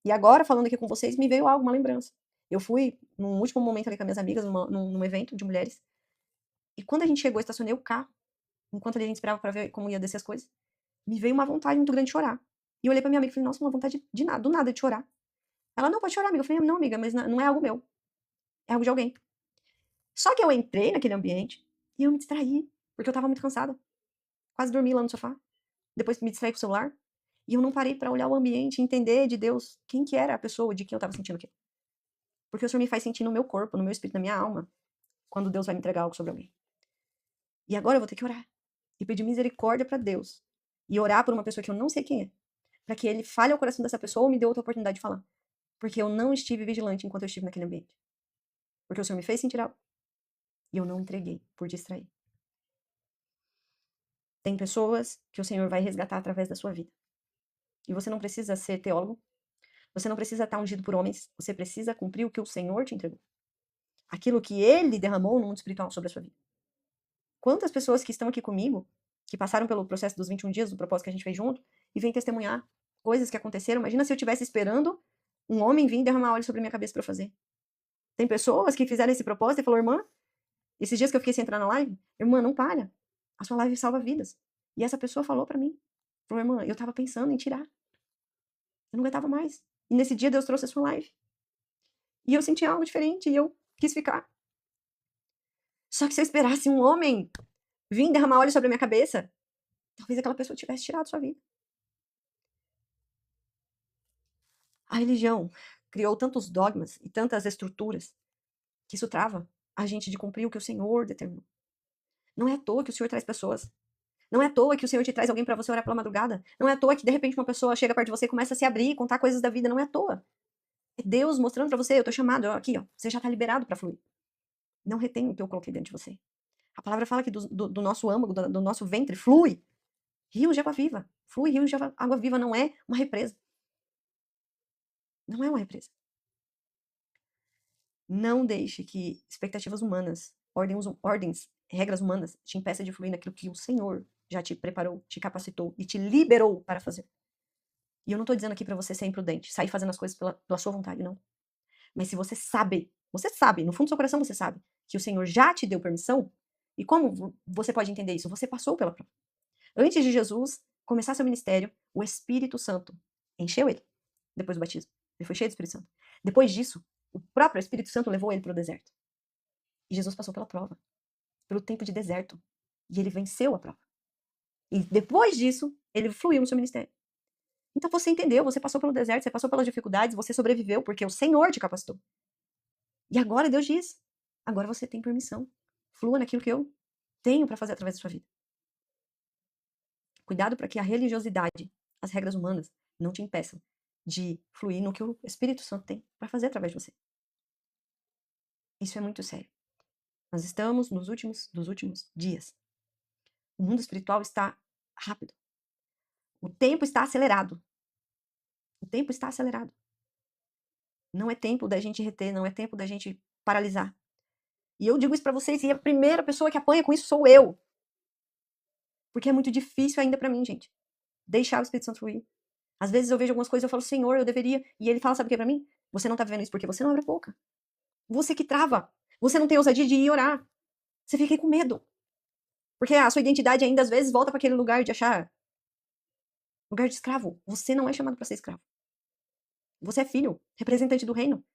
E agora, falando aqui com vocês, me veio algo, uma lembrança. Eu fui, num último momento ali com as minhas amigas, num evento de mulheres, e quando a gente chegou, eu estacionei o carro, enquanto ali a gente esperava pra ver como ia descer as coisas, me veio uma vontade muito grande de chorar. E eu olhei pra minha amiga e falei, nossa, uma vontade de nada, do nada de chorar. Ela, não, pode chorar, amiga. Eu falei, não, amiga, mas não é algo meu. É algo de alguém. Só que eu entrei naquele ambiente e eu me distraí, porque eu tava muito cansada. Quase dormi lá no sofá. Depois me distraí com o celular. E eu não parei pra olhar o ambiente e entender de Deus quem que era a pessoa de quem eu tava sentindo aquilo. Porque o Senhor me faz sentir no meu corpo, no meu espírito, na minha alma, quando Deus vai me entregar algo sobre alguém. E agora eu vou ter que orar. E pedir misericórdia pra Deus. E orar por uma pessoa que eu não sei quem é. Pra que Ele fale ao coração dessa pessoa ou me dê outra oportunidade de falar. Porque eu não estive vigilante enquanto eu estive naquele ambiente. Porque o Senhor me fez sentir algo. E eu não entreguei por distrair. Tem pessoas que o Senhor vai resgatar através da sua vida. E você não precisa ser teólogo. Você não precisa estar ungido por homens. Você precisa cumprir o que o Senhor te entregou. Aquilo que Ele derramou no mundo espiritual sobre a sua vida. Quantas pessoas que estão aqui comigo, que passaram pelo processo dos 21 dias, do propósito que a gente fez junto, e vêm testemunhar coisas que aconteceram. Imagina se eu estivesse esperando um homem vir derramar óleo sobre a minha cabeça para eu fazer. Tem pessoas que fizeram esse propósito e falou, irmã, esses dias que eu fiquei sem entrar na live, irmã, não para. A sua live salva vidas. E essa pessoa falou pra mim, falou, irmã, eu tava pensando em tirar. Eu não aguentava mais. E nesse dia Deus trouxe a sua live. E eu senti algo diferente e eu quis ficar. Só que se eu esperasse um homem vir derramar óleo sobre a minha cabeça, talvez aquela pessoa tivesse tirado sua vida. A religião criou tantos dogmas e tantas estruturas que isso trava a gente de cumprir o que o Senhor determinou. Não é à toa que o Senhor traz pessoas. Não é à toa que o Senhor te traz alguém para você orar pela madrugada. Não é à toa que de repente uma pessoa chega perto de você e começa a se abrir, contar coisas da vida. Não é à toa. É Deus mostrando para você, eu tô chamado, aqui, ó, você já tá liberado para fluir. Não retém o que eu coloquei dentro de você. A palavra fala que do nosso âmago, do nosso ventre, flui rio de água viva. Flui rio de água viva, não é uma represa. Não é uma represa. Não deixe que expectativas humanas, ordens, regras humanas, te impeçam de fluir naquilo que o Senhor já te preparou, te capacitou e te liberou para fazer. E eu não tô dizendo aqui para você ser imprudente, sair fazendo as coisas pela sua vontade, não. Mas se você sabe, no fundo do seu coração você sabe, que o Senhor já te deu permissão, e como você pode entender isso? Você passou pela prova. Antes de Jesus começar seu ministério, o Espírito Santo encheu ele, depois do batismo. Ele foi cheio do Espírito Santo. Depois disso, o próprio Espírito Santo levou ele para o deserto. E Jesus passou pela prova, pelo tempo de deserto. E ele venceu a prova. E depois disso, ele fluiu no seu ministério. Então você entendeu, você passou pelo deserto, você passou pelas dificuldades, você sobreviveu porque o Senhor te capacitou. E agora Deus diz, agora você tem permissão. Flua naquilo que eu tenho para fazer através da sua vida. Cuidado para que a religiosidade, as regras humanas, não te impeçam de fluir no que o Espírito Santo tem para fazer através de você. Isso é muito sério. Nós estamos nos dos últimos dias. O mundo espiritual está rápido. O tempo está acelerado. O tempo está acelerado. Não é tempo da gente reter, não é tempo da gente paralisar. E eu digo isso para vocês, e a primeira pessoa que apanha com isso sou eu. Porque é muito difícil ainda para mim, gente. Deixar o Espírito Santo fluir. Às vezes eu vejo algumas coisas e eu falo, Senhor, eu deveria. E ele fala, sabe o que é pra mim? Você não tá vivendo isso porque você não abre a boca. Você que trava. Você não tem ousadia de ir orar. Você fica aí com medo. Porque a sua identidade ainda às vezes volta para aquele lugar de achar lugar de escravo. Você não é chamado para ser escravo. Você é filho, representante do reino.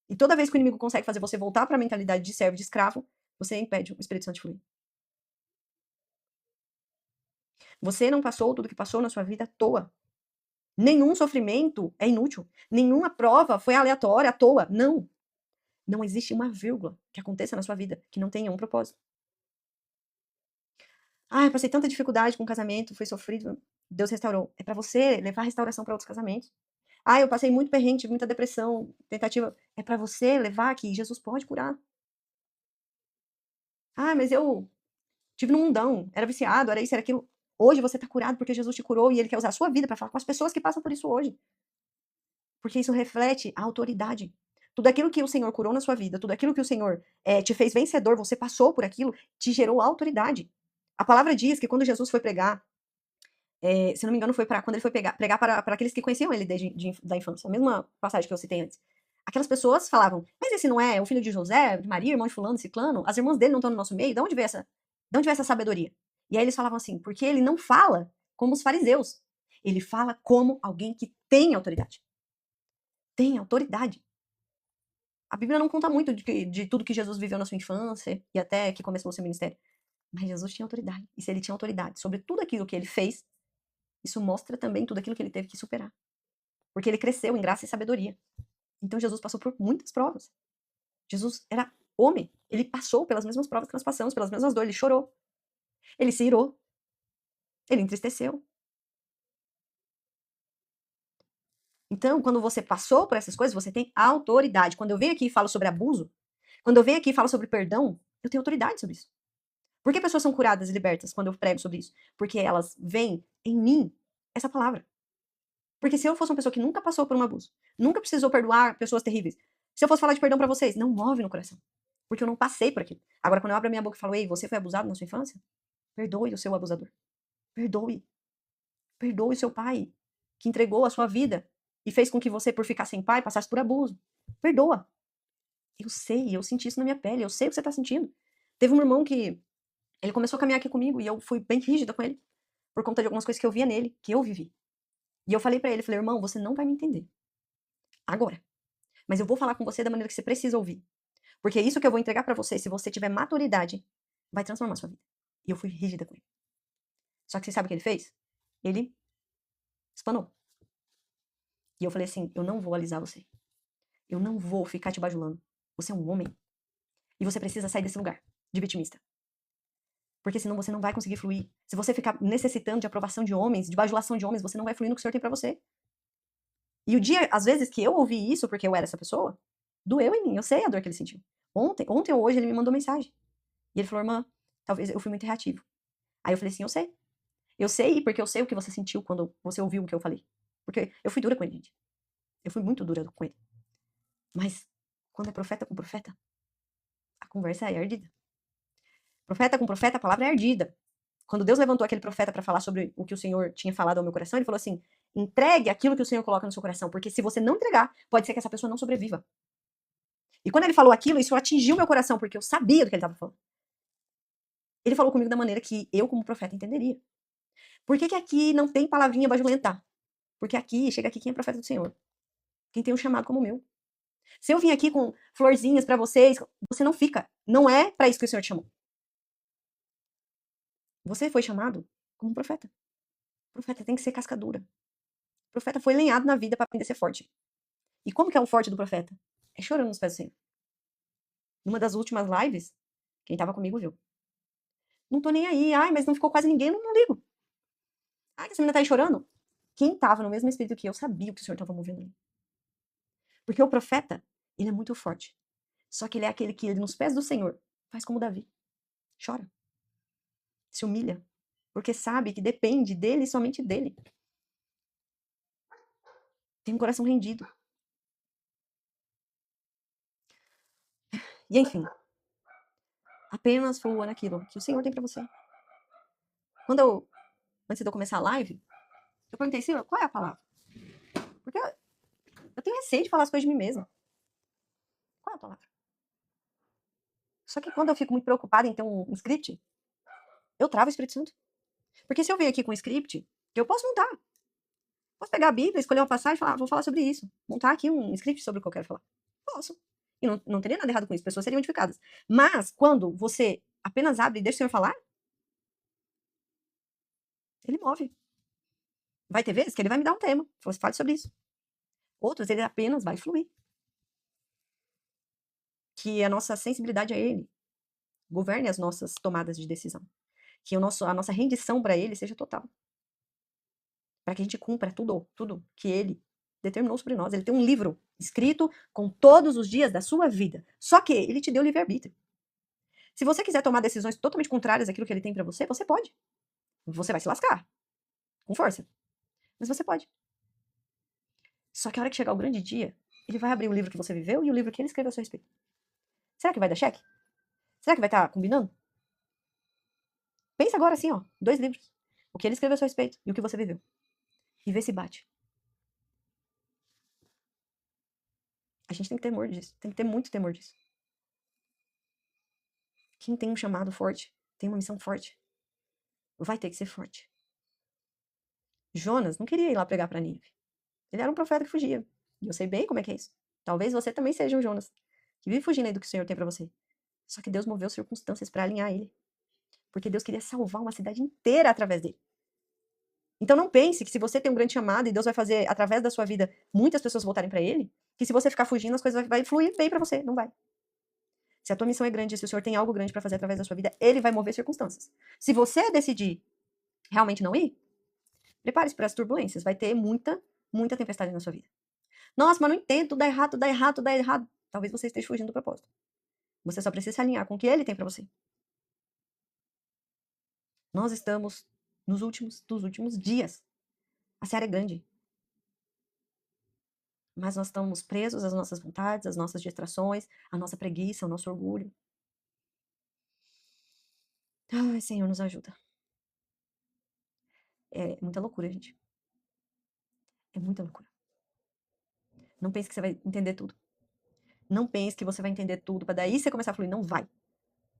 E toda vez que o inimigo consegue fazer você voltar para a mentalidade de servo, de escravo, você impede o Espírito Santo de fluir. Você não passou tudo que passou na sua vida à toa. Nenhum sofrimento é inútil. Nenhuma prova foi aleatória, à toa. Não. Não existe uma vírgula que aconteça na sua vida que não tenha um propósito. Ah, eu passei tanta dificuldade com o casamento, foi sofrido. Deus restaurou. É para você levar a restauração para outros casamentos. Ah, eu passei muito perrengue, tive muita depressão, tentativa. É para você levar que Jesus pode curar. Ah, mas eu tive no mundão, era viciado, era isso, era aquilo. Hoje você tá curado porque Jesus te curou e ele quer usar a sua vida para falar com as pessoas que passam por isso hoje. Porque isso reflete a autoridade. Tudo aquilo que o Senhor curou na sua vida, tudo aquilo que o Senhor te fez vencedor, você passou por aquilo, te gerou autoridade. A palavra diz que quando Jesus foi pregar, se não me engano, foi para quando ele foi pregar para aqueles que conheciam ele desde da infância, a mesma passagem que eu citei antes. Aquelas pessoas falavam, mas esse não é o filho de José, de Maria, irmão de fulano, ciclano? As irmãs dele não estão no nosso meio? De onde veio essa sabedoria? E aí eles falavam assim, porque ele não fala como os fariseus. Ele fala como alguém que tem autoridade. Tem autoridade. A Bíblia não conta muito de tudo que Jesus viveu na sua infância e até que começou o seu ministério. Mas Jesus tinha autoridade. E se ele tinha autoridade sobre tudo aquilo que ele fez, isso mostra também tudo aquilo que ele teve que superar. Porque ele cresceu em graça e sabedoria. Então Jesus passou por muitas provas. Jesus era homem. Ele passou pelas mesmas provas que nós passamos, pelas mesmas dores. Ele chorou. Ele se irou. Ele entristeceu. Então, quando você passou por essas coisas, você tem autoridade. Quando eu venho aqui e falo sobre abuso, quando eu venho aqui e falo sobre perdão, eu tenho autoridade sobre isso. Por que pessoas são curadas e libertas quando eu prego sobre isso? Porque elas veem em mim essa palavra. Porque se eu fosse uma pessoa que nunca passou por um abuso, nunca precisou perdoar pessoas terríveis, se eu fosse falar de perdão pra vocês, não move no coração. Porque eu não passei por aquilo. Agora, quando eu abro a minha boca e falo, ei, você foi abusado na sua infância? Perdoe o seu abusador. Perdoe. Perdoe o seu pai, que entregou a sua vida e fez com que você, por ficar sem pai, passasse por abuso. Perdoa. Eu sei, eu senti isso na minha pele, eu sei o que você tá sentindo. Teve um irmão que ele começou a caminhar aqui comigo e eu fui bem rígida com ele, por conta de algumas coisas que eu via nele, que eu vivi. E eu falei pra ele, falei, irmão, você não vai me entender agora, mas eu vou falar com você da maneira que você precisa ouvir. Porque isso que eu vou entregar pra você, se você tiver maturidade, vai transformar a sua vida. E eu fui rígida com ele. Só que você sabe o que ele fez? Ele espanou. E eu falei assim, eu não vou alisar você. Eu não vou ficar te bajulando. Você é um homem. E você precisa sair desse lugar de vitimista. Porque senão você não vai conseguir fluir. Se você ficar necessitando de aprovação de homens, de bajulação de homens, você não vai fluir no que o Senhor tem pra você. E o dia, às vezes, que eu ouvi isso, porque eu era essa pessoa, doeu em mim. Eu sei a dor que ele sentiu. Ontem ou hoje, ele me mandou mensagem. E ele falou, irmã, talvez eu fui muito reativo. Aí eu falei assim, eu sei. Eu sei porque eu sei o que você sentiu quando você ouviu o que eu falei. Porque eu fui dura com ele, gente. Eu fui muito dura com ele. Mas, quando é profeta com profeta, a conversa é ardida. Profeta com profeta, a palavra é ardida. Quando Deus levantou aquele profeta para falar sobre o que o Senhor tinha falado ao meu coração, ele falou assim: entregue aquilo que o Senhor coloca no seu coração, porque se você não entregar, pode ser que essa pessoa não sobreviva. E quando ele falou aquilo, isso atingiu meu coração, porque eu sabia do que ele estava falando. Ele falou comigo da maneira que eu, como profeta, entenderia. Por que, que aqui não tem palavrinha bajulenta? Porque aqui, chega aqui quem é profeta do Senhor. Quem tem um chamado como o meu. Se eu vim aqui com florzinhas para vocês, você não fica. Não é para isso que o Senhor te chamou. Você foi chamado como profeta. O profeta tem que ser casca dura. O profeta foi lenhado na vida para aprender a ser forte. E como que é o forte do profeta? É chorando nos pés do Senhor. Numa das últimas lives, quem tava comigo viu. Não tô nem aí. Ai, mas não ficou quase ninguém, não ligo. Ai, essa menina tá aí chorando. Quem tava no mesmo espírito que eu sabia o que o Senhor tava movendo ali. Porque o profeta, ele é muito forte. Só que ele é aquele que, ele, nos pés do Senhor, faz como Davi. Chora. Se humilha. Porque sabe que depende dele e somente dele. Tem um coração rendido. E enfim, apenas flua naquilo que o Senhor tem pra você. Antes de eu começar a live, eu perguntei, Senhor, qual é a palavra? Porque eu tenho receio de falar as coisas de mim mesma. Qual é a palavra? Só que quando eu fico muito preocupada em ter um script, eu travo o Espírito Santo. Porque se eu venho aqui com um script, eu posso montar. Posso pegar a Bíblia, escolher uma passagem e falar, vou falar sobre isso. Montar aqui um script sobre o que eu quero falar. Posso. E não teria nada errado com isso, pessoas seriam edificadas. Mas quando você apenas abre e deixa o Senhor falar, ele move. Vai ter vezes que ele vai me dar um tema. Você fale sobre isso. Outras, ele apenas vai fluir. Que a nossa sensibilidade a ele governe as nossas tomadas de decisão. Que a nossa rendição para ele seja total. Para que a gente cumpra tudo que ele determinou sobre nós. Ele tem um livro escrito com todos os dias da sua vida. Só que ele te deu livre-arbítrio. Se você quiser tomar decisões totalmente contrárias àquilo que ele tem para você, você pode. Você vai se lascar. Com força. Mas você pode. Só que a hora que chegar o grande dia, ele vai abrir o livro que você viveu e o livro que ele escreveu a seu respeito. Será que vai dar cheque? Será que vai estar combinando? Pensa agora assim, ó, 2 livros. O que ele escreveu a seu respeito e o que você viveu. E vê se bate. A gente tem que ter temor disso. Tem que ter muito temor disso. Quem tem um chamado forte, tem uma missão forte, vai ter que ser forte. Jonas não queria ir lá pregar para Nínive. Ele era um profeta que fugia. E eu sei bem como é que é isso. Talvez você também seja um Jonas, que vive fugindo aí do que o Senhor tem para você. Só que Deus moveu circunstâncias para alinhar ele. Porque Deus queria salvar uma cidade inteira através dele. Então não pense que se você tem um grande chamado e Deus vai fazer através da sua vida muitas pessoas voltarem para ele, que se você ficar fugindo as coisas vai fluir bem para você, não vai. Se a tua missão é grande, se o Senhor tem algo grande para fazer através da sua vida, ele vai mover circunstâncias. Se você decidir realmente não ir, prepare-se para as turbulências, vai ter muita tempestade na sua vida. Nossa, mas não entendo, tudo dá errado, tudo dá errado, tudo dá errado. Talvez você esteja fugindo do propósito. Você só precisa se alinhar com o que ele tem para você. Nós estamos nos dos últimos dias. A seara é grande. Mas nós estamos presos às nossas vontades, às nossas distrações, à nossa preguiça, ao nosso orgulho. Ai, Senhor, nos ajuda. É muita loucura, gente. É muita loucura. Não pense que você vai entender tudo. Não pense que você vai entender tudo, para daí você começar a fluir. Não vai.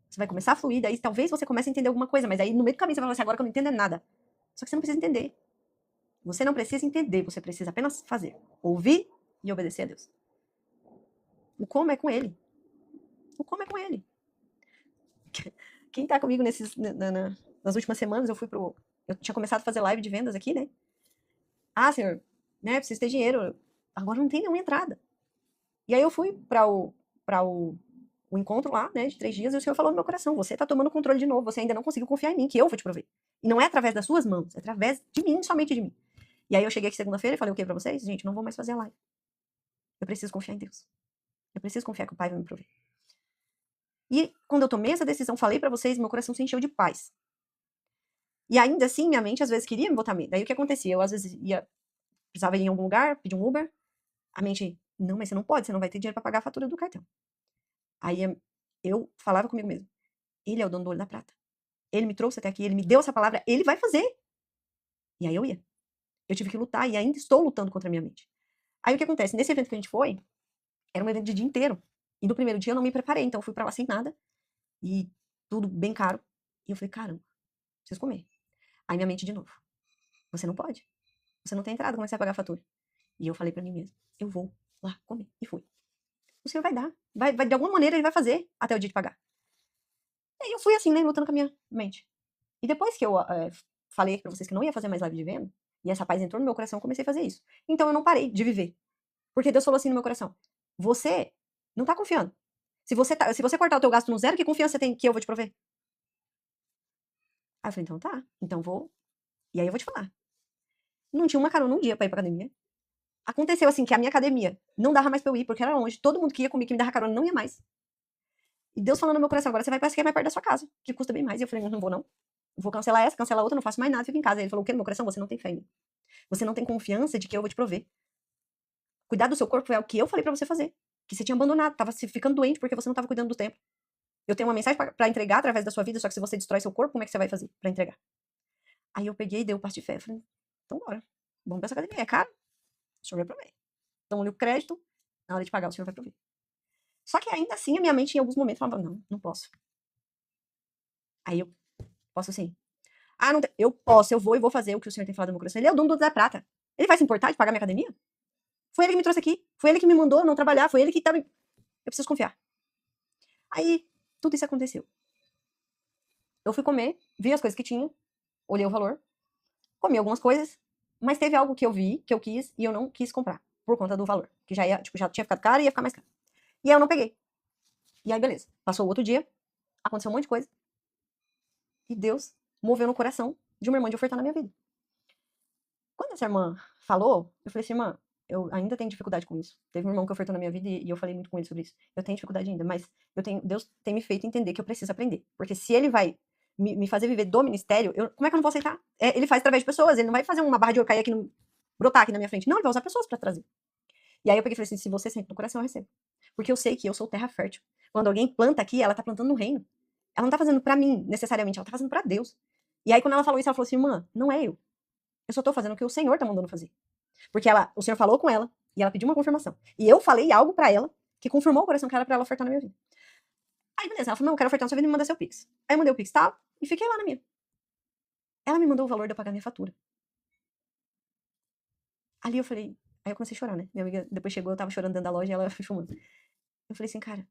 Você vai começar a fluir, daí talvez você comece a entender alguma coisa, mas aí no meio do caminho você vai falar assim, agora que eu não entendo nada. Só que você não precisa entender. Você não precisa entender, você precisa apenas fazer. Ouvir e obedecer a Deus. O como é com ele. O como é com ele. Quem tá comigo nas últimas semanas, eu tinha começado a fazer live de vendas aqui, né? Ah, senhor, né? Preciso ter dinheiro. Agora não tem nenhuma entrada. E aí eu fui para o encontro lá, né, de 3 dias, e o Senhor falou no meu coração, você tá tomando controle de novo, você ainda não conseguiu confiar em mim, que eu vou te prover. E não é através das suas mãos, é através de mim, somente de mim. E aí eu cheguei aqui segunda-feira e falei o que pra vocês? Gente, não vou mais fazer a live. Eu preciso confiar em Deus. Eu preciso confiar que o Pai vai me prover. E quando eu tomei essa decisão, falei pra vocês, meu coração se encheu de paz. E ainda assim, minha mente às vezes queria me botar medo. Daí o que acontecia? Eu às vezes precisava ir em algum lugar, pedir um Uber, a mente, não, mas você não pode, você não vai ter dinheiro pra pagar a fatura do cartão. Aí eu falava comigo mesmo, ele é o dono do olho da prata. Ele me trouxe até aqui, ele me deu essa palavra, ele vai fazer. E aí eu ia. Eu tive que lutar e ainda estou lutando contra a minha mente. Aí o que acontece? Nesse evento que a gente foi, era um evento de dia inteiro. E no primeiro dia eu não me preparei, então eu fui pra lá sem nada. E tudo bem caro. E eu falei, caramba, preciso comer. Aí minha mente de novo. Você não pode. Você não tem entrada, como é que você vai pagar a fatura? E eu falei pra mim mesmo, eu vou lá comer. E fui. O Senhor vai dar. De alguma maneira ele vai fazer até o dia de pagar. E aí eu fui assim, né, lutando com a minha mente. E depois que eu falei pra vocês que não ia fazer mais live de venda, e essa paz entrou no meu coração, eu comecei a fazer isso. Então eu não parei de viver. Porque Deus falou assim no meu coração: você não tá confiando. Se você cortar o teu gasto no zero, que confiança você tem que eu vou te prover? Aí eu falei, então tá, então vou. E aí eu vou te falar. Não tinha uma carona um dia pra ir pra academia. Aconteceu assim que a minha academia não dava mais pra eu ir, porque era longe. Todo mundo que ia comigo, que me dava carona, não ia mais. E Deus falando no meu coração, agora você vai pra essa que é mais perto da sua casa, que custa bem mais. E eu falei, não vou não. Vou cancelar essa, cancelar outra, não faço mais nada, fico em casa. Ele falou, o que no meu coração? Você não tem fé em mim. Você não tem confiança de que eu vou te prover. Cuidar do seu corpo é o que eu falei pra você fazer. Que você tinha abandonado, tava se ficando doente porque você não tava cuidando do tempo. Eu tenho uma mensagem pra entregar através da sua vida, só que se você destrói seu corpo, como é que você vai fazer pra entregar? Aí eu peguei e dei o passo de fé. Falei, então bora. Vamos pra essa academia. É caro? O senhor vai prover. Então, o crédito, na hora de pagar, o senhor vai prover. Só que ainda assim, a minha mente, em alguns momentos, falava, não, não posso. Aí eu posso assim. Ah, não, eu posso, eu vou fazer o que o senhor tem falado no meu coração. Ele é o dono do ouro da prata. Ele vai se importar de pagar minha academia? Foi ele que me trouxe aqui. Foi ele que me mandou não trabalhar. Foi ele que tava. Eu preciso confiar. Aí, tudo isso aconteceu. Eu fui comer, vi as coisas que tinha, olhei o valor, comi algumas coisas, mas teve algo que eu vi, que eu quis, e eu não quis comprar, por conta do valor. Que já ia, tipo, já tinha ficado caro e ia ficar mais caro. E aí eu não peguei. E aí, beleza. Passou o outro dia, aconteceu um monte de coisa. E Deus moveu no coração de uma irmã de ofertar na minha vida. Quando essa irmã falou, eu falei assim, irmã, eu ainda tenho dificuldade com isso. Teve um irmão que ofertou na minha vida e eu falei muito com ele sobre isso. Eu tenho dificuldade ainda, mas Deus tem me feito entender que eu preciso aprender. Porque se ele vai me fazer viver do ministério, como é que eu não vou aceitar? Ele faz através de pessoas, ele não vai fazer uma barra de ouro cair aqui, brotar aqui na minha frente. Não, ele vai usar pessoas pra trazer. E aí eu peguei e falei assim, se você sente no coração, eu recebo. Porque eu sei que eu sou terra fértil. Quando alguém planta aqui, ela tá plantando no reino. Ela não tá fazendo pra mim, necessariamente, ela tá fazendo pra Deus. E aí quando ela falou isso, ela falou assim, irmã, não é eu. Eu só tô fazendo o que o Senhor tá mandando fazer. Porque o Senhor falou com ela e ela pediu uma confirmação. E eu falei algo pra ela que confirmou o coração que era pra ela ofertar na minha vida. Aí, beleza, ela falou, não, eu quero ofertar na sua vida e me manda seu Pix. Aí eu mandei o Pix, tá? E fiquei lá na minha. Ela me mandou o valor de eu pagar minha fatura. Ali eu falei, aí eu comecei a chorar, né? Minha amiga depois chegou, eu tava chorando dentro da loja e ela foi filmando. Eu falei assim, cara,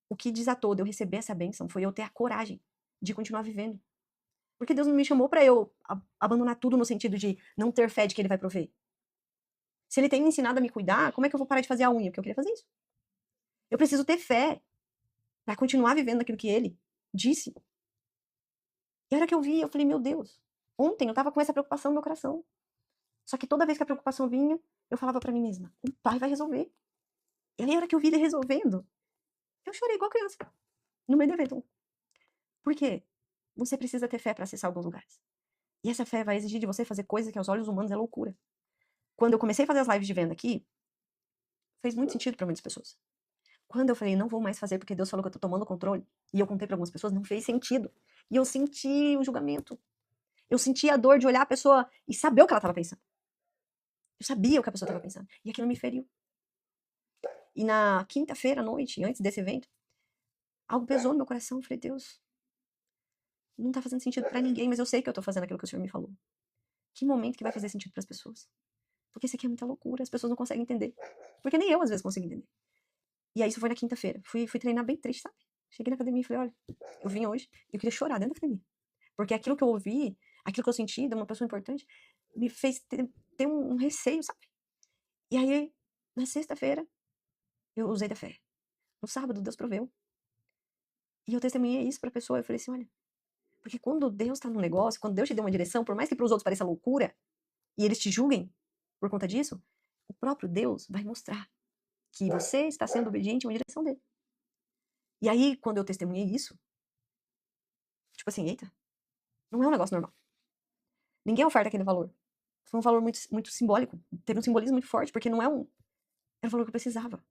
o que desatou de eu receber essa bênção foi eu ter a coragem de continuar vivendo. Porque Deus não me chamou pra eu abandonar tudo no sentido de não ter fé de que ele vai prover. Se ele tem me ensinado a me cuidar, como é que eu vou parar de fazer a unha? Porque eu queria fazer isso. Eu preciso ter fé pra continuar vivendo aquilo que ele disse. E a hora que eu vi, eu falei, meu Deus, ontem eu tava com essa preocupação no meu coração. Só que toda vez que a preocupação vinha, eu falava pra mim mesma, o pai vai resolver. E aí a hora que eu vi ele resolvendo, eu chorei igual criança, no meio do evento. Por quê? Você precisa ter fé pra acessar alguns lugares. E essa fé vai exigir de você fazer coisas que aos olhos humanos é loucura. Quando eu comecei a fazer as lives de venda aqui, fez muito sentido pra muitas pessoas. Quando eu falei, não vou mais fazer porque Deus falou que eu tô tomando controle, e eu contei pra algumas pessoas, não fez sentido. E eu senti o julgamento. Eu senti a dor de olhar a pessoa e saber o que ela tava pensando. Eu sabia o que a pessoa tava pensando. E aquilo me feriu. E na quinta-feira à noite, antes desse evento, algo pesou no meu coração. Eu falei, Deus, não tá fazendo sentido pra ninguém, mas eu sei que eu tô fazendo aquilo que o Senhor me falou. Que momento que vai fazer sentido pras pessoas? Porque isso aqui é muita loucura, as pessoas não conseguem entender. Porque nem eu, às vezes, consigo entender. E aí, isso foi na quinta-feira. Fui treinar bem triste, sabe? Cheguei na academia e falei, olha, eu vim hoje e eu queria chorar dentro da academia. Porque aquilo que eu ouvi, aquilo que eu senti de uma pessoa importante, me fez ter um receio, sabe? E aí, na sexta-feira, eu usei da fé. No sábado, Deus proveu. E eu testemunhei isso pra pessoa. Eu falei assim, olha, porque quando Deus tá num negócio, quando Deus te deu uma direção, por mais que pros outros pareça loucura, e eles te julguem por conta disso, o próprio Deus vai mostrar que você está sendo obediente a uma direção dele. E aí, quando eu testemunhei isso, tipo assim, eita, não é um negócio normal. Ninguém oferta aquele valor. Foi um valor muito, muito simbólico. Teve um simbolismo muito forte, porque não é um... Era um valor que eu precisava.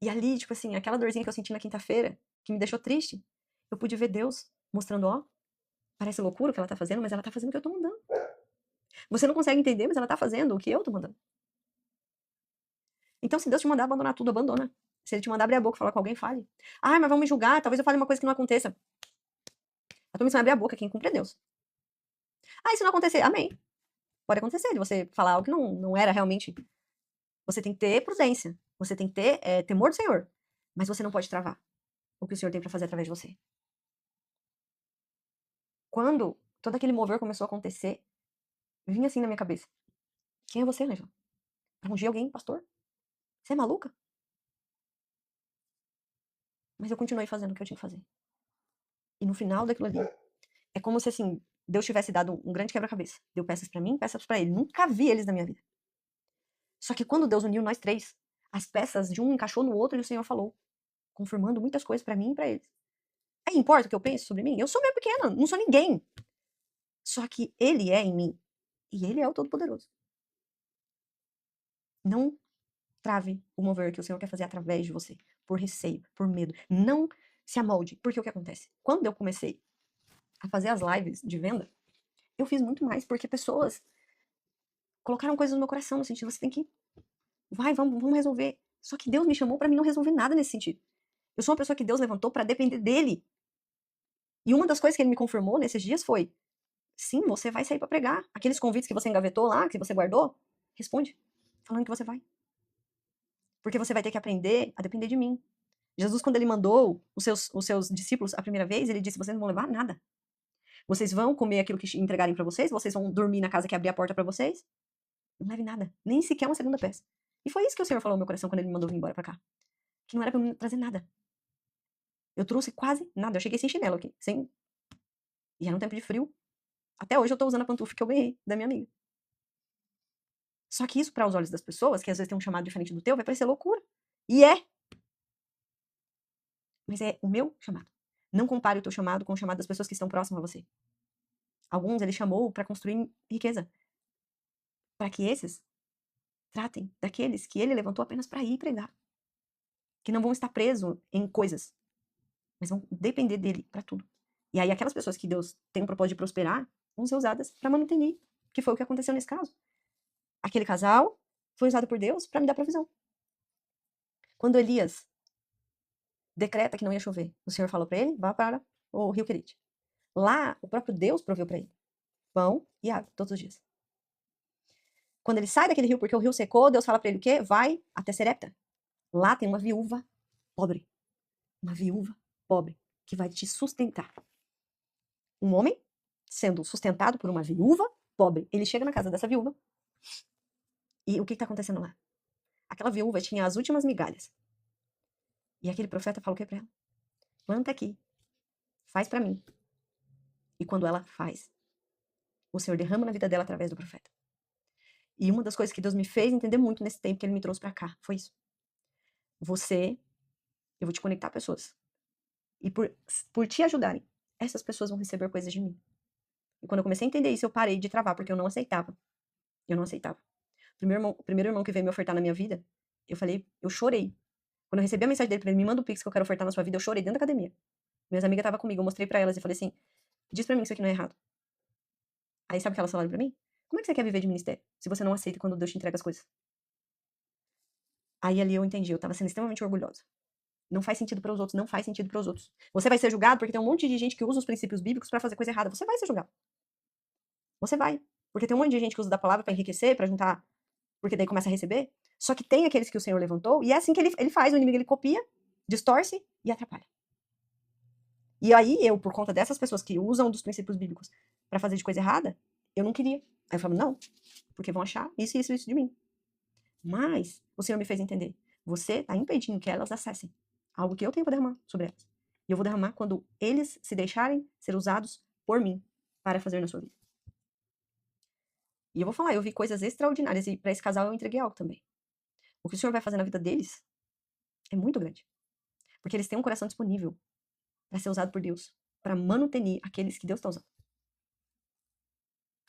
E ali, tipo assim, aquela dorzinha que eu senti na quinta-feira, que me deixou triste, eu pude ver Deus mostrando, ó, parece loucura o que ela tá fazendo, mas ela tá fazendo o que eu tô mandando. Você não consegue entender, mas ela tá fazendo o que eu tô mandando. Então, se Deus te mandar abandonar tudo, abandona. Se ele te mandar abrir a boca e falar com alguém, fale. Ah, mas vão me julgar, talvez eu fale uma coisa que não aconteça. A tua missão é abrir a boca, quem cumpre é Deus. Ah, e se não acontecer? Amém. Pode acontecer de você falar algo que não era realmente. Você tem que ter prudência. Você tem que ter temor do Senhor. Mas você não pode travar o que o Senhor tem pra fazer através de você. Quando todo aquele mover começou a acontecer, vinha assim na minha cabeça. Quem é você, Angela? Pra ungir alguém, pastor? Você é maluca? Mas eu continuei fazendo o que eu tinha que fazer. E no final daquilo ali, é como se assim, Deus tivesse dado um grande quebra-cabeça. Deu peças pra mim, peças pra ele. Nunca vi eles na minha vida. Só que quando Deus uniu nós três, as peças de um encaixou no outro e o Senhor falou, confirmando muitas coisas pra mim e pra eles. Aí importa o que eu penso sobre mim? Eu sou meio pequena, não sou ninguém. Só que ele é em mim. E ele é o Todo-Poderoso. Não trave o mover que o Senhor quer fazer através de você. Por receio, por medo. Não se amolde. Porque o que acontece? Quando eu comecei a fazer as lives de venda, eu fiz muito mais porque pessoas colocaram coisas no meu coração no sentido, você tem que vai, vamos resolver. Só que Deus me chamou pra mim não resolver nada nesse sentido. Eu sou uma pessoa que Deus levantou pra depender dele. E uma das coisas que ele me confirmou nesses dias foi: sim, você vai sair pra pregar. Aqueles convites que você engavetou lá, que você guardou, responde, falando que você vai. Porque você vai ter que aprender a depender de mim. Jesus, quando ele mandou os seus discípulos a primeira vez, ele disse: vocês não vão levar nada. Vocês vão comer aquilo que entregarem pra vocês, vocês vão dormir na casa que abrir a porta pra vocês. Não leve nada, nem sequer uma segunda peça. E foi isso que o Senhor falou no meu coração quando ele me mandou vir embora pra cá. Que não era pra eu trazer nada. Eu trouxe quase nada. Eu cheguei sem chinelo aqui. Sem... E era um tempo de frio. Até hoje eu tô usando a pantufa que eu ganhei da minha amiga. Só que isso, para os olhos das pessoas, que às vezes tem um chamado diferente do teu, vai parecer loucura. E é. Mas é o meu chamado. Não compare o teu chamado com o chamado das pessoas que estão próximas a você. Alguns ele chamou para construir riqueza. Para que esses tratem daqueles que ele levantou apenas para ir pregar. Que não vão estar presos em coisas, mas vão depender dele para tudo. E aí aquelas pessoas que Deus tem um propósito de prosperar vão ser usadas para manutenir, que foi o que aconteceu nesse caso. Aquele casal foi usado por Deus para me dar provisão. Quando Elias decreta que não ia chover, o Senhor falou para ele: vá para o rio Querite. Lá, o próprio Deus proveu para ele pão e água todos os dias. Quando ele sai daquele rio, porque o rio secou, Deus fala para ele o quê? Vai até Serepta. Lá tem uma viúva pobre. Uma viúva pobre que vai te sustentar. Um homem sendo sustentado por uma viúva pobre. Ele chega na casa dessa viúva. E o que está acontecendo lá? Aquela viúva tinha as últimas migalhas. E aquele profeta falou o que para ela? Planta aqui. Faz para mim. E quando ela faz, o Senhor derrama na vida dela através do profeta. E uma das coisas que Deus me fez entender muito nesse tempo que ele me trouxe para cá foi isso. Eu vou te conectar a pessoas. E por te ajudarem, essas pessoas vão receber coisas de mim. E quando eu comecei a entender isso, eu parei de travar, porque eu não aceitava. Eu não aceitava. O primeiro irmão que veio me ofertar na minha vida, eu chorei. Quando eu recebi a mensagem dele, pra ele, me manda o Pix que eu quero ofertar na sua vida, eu chorei dentro da academia. Minhas amigas estavam comigo, eu mostrei pra elas e falei assim, diz pra mim que isso aqui não é errado. Aí sabe o que elas falaram pra mim? Como é que você quer viver de ministério, se você não aceita quando Deus te entrega as coisas? Aí ali eu entendi, eu tava sendo extremamente orgulhosa. Não faz sentido para os outros, não faz sentido para os outros. Você vai ser julgado porque tem um monte de gente que usa os princípios bíblicos para fazer coisa errada. Você vai ser julgado. Você vai. Porque tem um monte de gente que usa da palavra para enriquecer, para juntar, porque daí começa a receber. Só que tem aqueles que o Senhor levantou, e é assim que ele faz, o inimigo ele copia, distorce e atrapalha. E aí eu, por conta dessas pessoas que usam dos princípios bíblicos para fazer de coisa errada, eu não queria. Aí eu falo, não, porque vão achar isso, isso, isso de mim. Mas o Senhor me fez entender, você está impedindo que elas acessem algo que eu tenho para derramar sobre elas. E eu vou derramar quando eles se deixarem ser usados por mim para fazer na sua vida. E eu vou falar, eu vi coisas extraordinárias e para esse casal eu entreguei algo também. O que o Senhor vai fazer na vida deles é muito grande. Porque eles têm um coração disponível para ser usado por Deus, para manutenir aqueles que Deus está usando.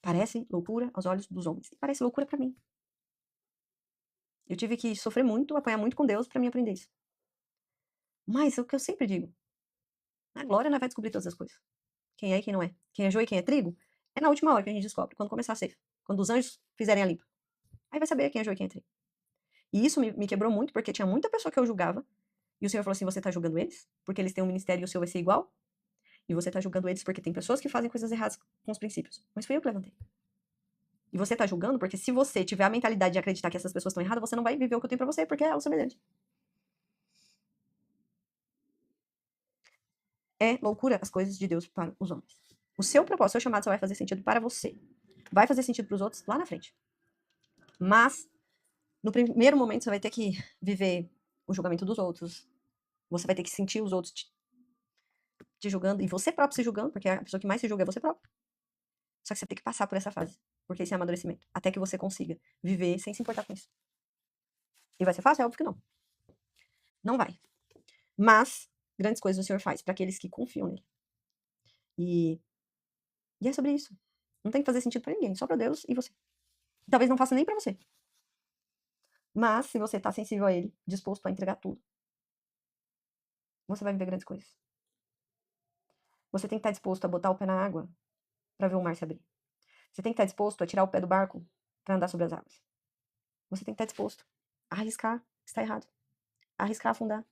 Parece loucura aos olhos dos homens. E parece loucura para mim. Eu tive que sofrer muito, apanhar muito com Deus para me aprender isso. Mas é o que eu sempre digo. Na glória, nós vai descobrir todas as coisas. Quem é e quem não é. Quem é joio e quem é trigo. É na última hora que a gente descobre. Quando começar a ser. Quando os anjos fizerem a limpa. Aí vai saber quem é joio e quem é trigo. E isso me quebrou muito, porque tinha muita pessoa que eu julgava. E o Senhor falou assim, você tá julgando eles? Porque eles têm um ministério e o seu vai ser igual? E você tá julgando eles porque tem pessoas que fazem coisas erradas com os princípios. Mas fui eu que levantei. E você tá julgando porque se você tiver a mentalidade de acreditar que essas pessoas estão erradas, você não vai viver o que eu tenho pra você, porque é o semelhante. É loucura as coisas de Deus para os homens. O seu propósito, o seu chamado só vai fazer sentido para você. Vai fazer sentido para os outros lá na frente. Mas, no primeiro momento, você vai ter que viver o julgamento dos outros. Você vai ter que sentir os outros te julgando. E você próprio se julgando, porque a pessoa que mais se julga é você próprio. Só que você tem que passar por essa fase. Porque esse é amadurecimento. Até que você consiga viver sem se importar com isso. E vai ser fácil? É óbvio que não. Não vai. Mas, grandes coisas o Senhor faz para aqueles que confiam nele. E é sobre isso. Não tem que fazer sentido para ninguém, só para Deus e você. Talvez não faça nem para você. Mas, se você tá sensível a ele, disposto a entregar tudo, você vai viver grandes coisas. Você tem que estar disposto a botar o pé na água para ver o mar se abrir. Você tem que estar disposto a tirar o pé do barco para andar sobre as águas. Você tem que estar disposto a arriscar, está errado. A arriscar afundar.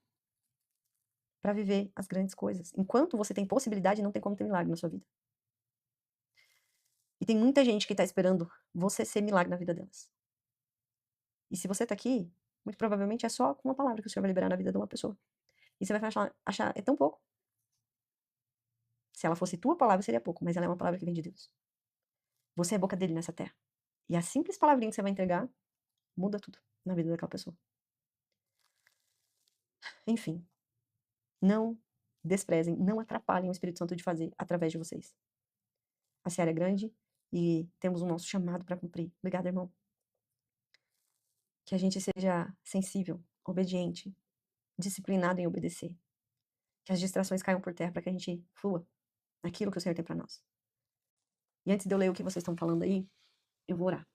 Para viver as grandes coisas. Enquanto você tem possibilidade, não tem como ter milagre na sua vida. E tem muita gente que tá esperando você ser milagre na vida delas. E se você tá aqui, muito provavelmente é só com uma palavra que o Senhor vai liberar na vida de uma pessoa. E você vai achar é tão pouco. Se ela fosse tua palavra, seria pouco, mas ela é uma palavra que vem de Deus. Você é a boca dele nessa terra. E a simples palavrinha que você vai entregar muda tudo na vida daquela pessoa. Enfim, não desprezem, não atrapalhem o Espírito Santo de fazer através de vocês. A seara é grande e temos o nosso chamado para cumprir. Obrigada, irmão. Que a gente seja sensível, obediente, disciplinado em obedecer. Que as distrações caiam por terra para que a gente flua naquilo que o Senhor tem para nós. E antes de eu ler o que vocês estão falando aí, eu vou orar.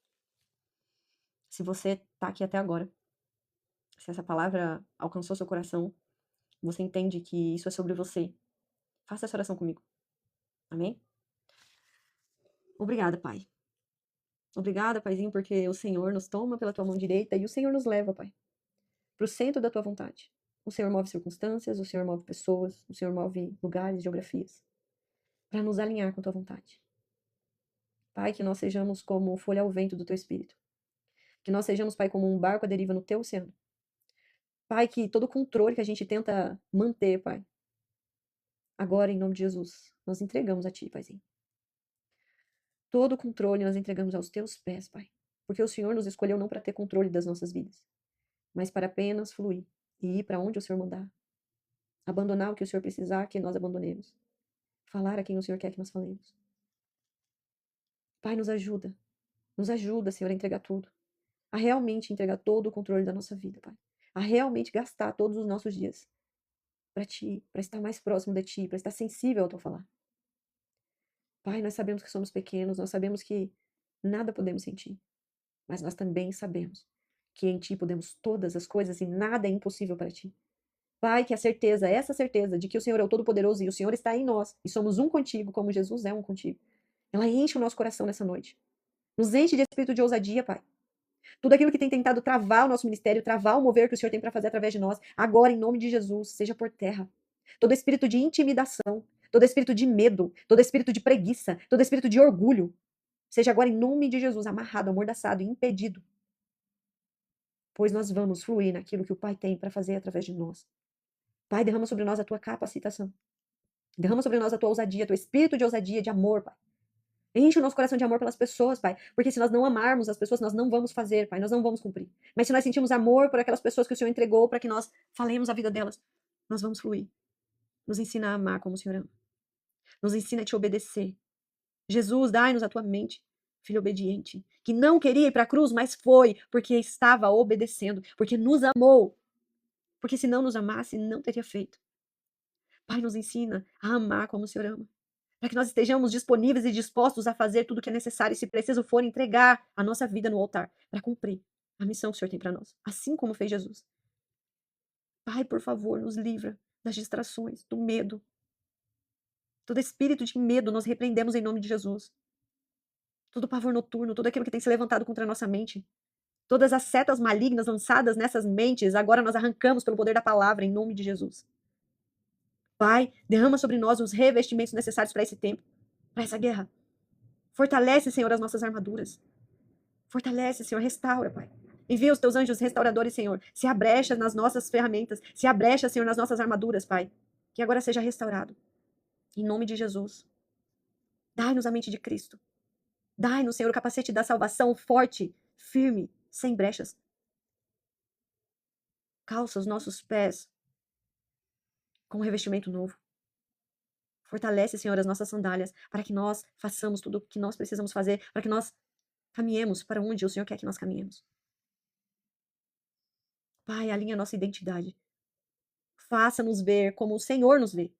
Se você tá aqui até agora, se essa palavra alcançou seu coração, você entende que isso é sobre você, faça essa oração comigo. Amém? Obrigada, Pai. Obrigada, Paizinho, porque o Senhor nos toma pela tua mão direita e o Senhor nos leva, Pai, para o centro da tua vontade. O Senhor move circunstâncias, o Senhor move pessoas, o Senhor move lugares, geografias, para nos alinhar com a tua vontade. Pai, que nós sejamos como folha ao vento do teu Espírito. Que nós sejamos, Pai, como um barco à deriva no teu oceano. Pai, que todo controle que a gente tenta manter, Pai, agora, em nome de Jesus, nós entregamos a Ti, Paizinho. Todo o controle nós entregamos aos Teus pés, Pai. Porque o Senhor nos escolheu não para ter controle das nossas vidas, mas para apenas fluir e ir para onde o Senhor mandar. Abandonar o que o Senhor precisar que nós abandonemos. Falar a quem o Senhor quer que nós falemos. Pai, nos ajuda. Nos ajuda, Senhor, a entregar tudo. A realmente entregar todo o controle da nossa vida, Pai. A realmente gastar todos os nossos dias para Ti, para estar mais próximo de Ti, para estar sensível ao Teu falar. Pai, nós sabemos que somos pequenos, nós sabemos que nada podemos sem Ti, mas nós também sabemos que em Ti podemos todas as coisas e nada é impossível para Ti. Pai, que a certeza, essa certeza de que o Senhor é o Todo-Poderoso e o Senhor está em nós e somos um contigo, como Jesus é um contigo, ela enche o nosso coração nessa noite. Nos enche de espírito de ousadia, Pai. Tudo aquilo que tem tentado travar o nosso ministério, travar o mover que o Senhor tem para fazer através de nós, agora, em nome de Jesus, seja por terra. Todo espírito de intimidação, todo espírito de medo, todo espírito de preguiça, todo espírito de orgulho, seja agora, em nome de Jesus, amarrado, amordaçado e impedido. Pois nós vamos fluir naquilo que o Pai tem para fazer através de nós. Pai, derrama sobre nós a tua capacitação. Derrama sobre nós a tua ousadia, teu espírito de ousadia, de amor, Pai. Enche o nosso coração de amor pelas pessoas, Pai. Porque se nós não amarmos as pessoas, nós não vamos fazer, Pai. Nós não vamos cumprir. Mas se nós sentimos amor por aquelas pessoas que o Senhor entregou para que nós falemos a vida delas, nós vamos fluir. Nos ensina a amar como o Senhor ama. Nos ensina a te obedecer. Jesus, dai-nos a tua mente, filho obediente, que não queria ir para a cruz, mas foi, porque estava obedecendo, porque nos amou. Porque se não nos amasse, não teria feito. Pai, nos ensina a amar como o Senhor ama. Para que nós estejamos disponíveis e dispostos a fazer tudo o que é necessário e, se preciso for, entregar a nossa vida no altar para cumprir a missão que o Senhor tem para nós, assim como fez Jesus. Pai, por favor, nos livra das distrações, do medo. Todo espírito de medo nós repreendemos em nome de Jesus. Todo pavor noturno, tudo aquilo que tem se levantado contra a nossa mente. Todas as setas malignas lançadas nessas mentes, agora nós arrancamos pelo poder da palavra em nome de Jesus. Pai, derrama sobre nós os revestimentos necessários para esse tempo, para essa guerra. Fortalece, Senhor, as nossas armaduras. Fortalece, Senhor, restaura, Pai. Envia os teus anjos restauradores, Senhor. Se há brecha nas nossas ferramentas, se há brecha, Senhor, nas nossas armaduras, Pai. Que agora seja restaurado. Em nome de Jesus. Dai-nos a mente de Cristo. Dai-nos, Senhor, o capacete da salvação forte, firme, sem brechas. Calça os nossos pés com um revestimento novo. Fortalece, Senhor, as nossas sandálias, para que nós façamos tudo o que nós precisamos fazer, para que nós caminhemos para onde o Senhor quer que nós caminhemos. Pai, alinha a nossa identidade. Faça-nos ver como o Senhor nos vê.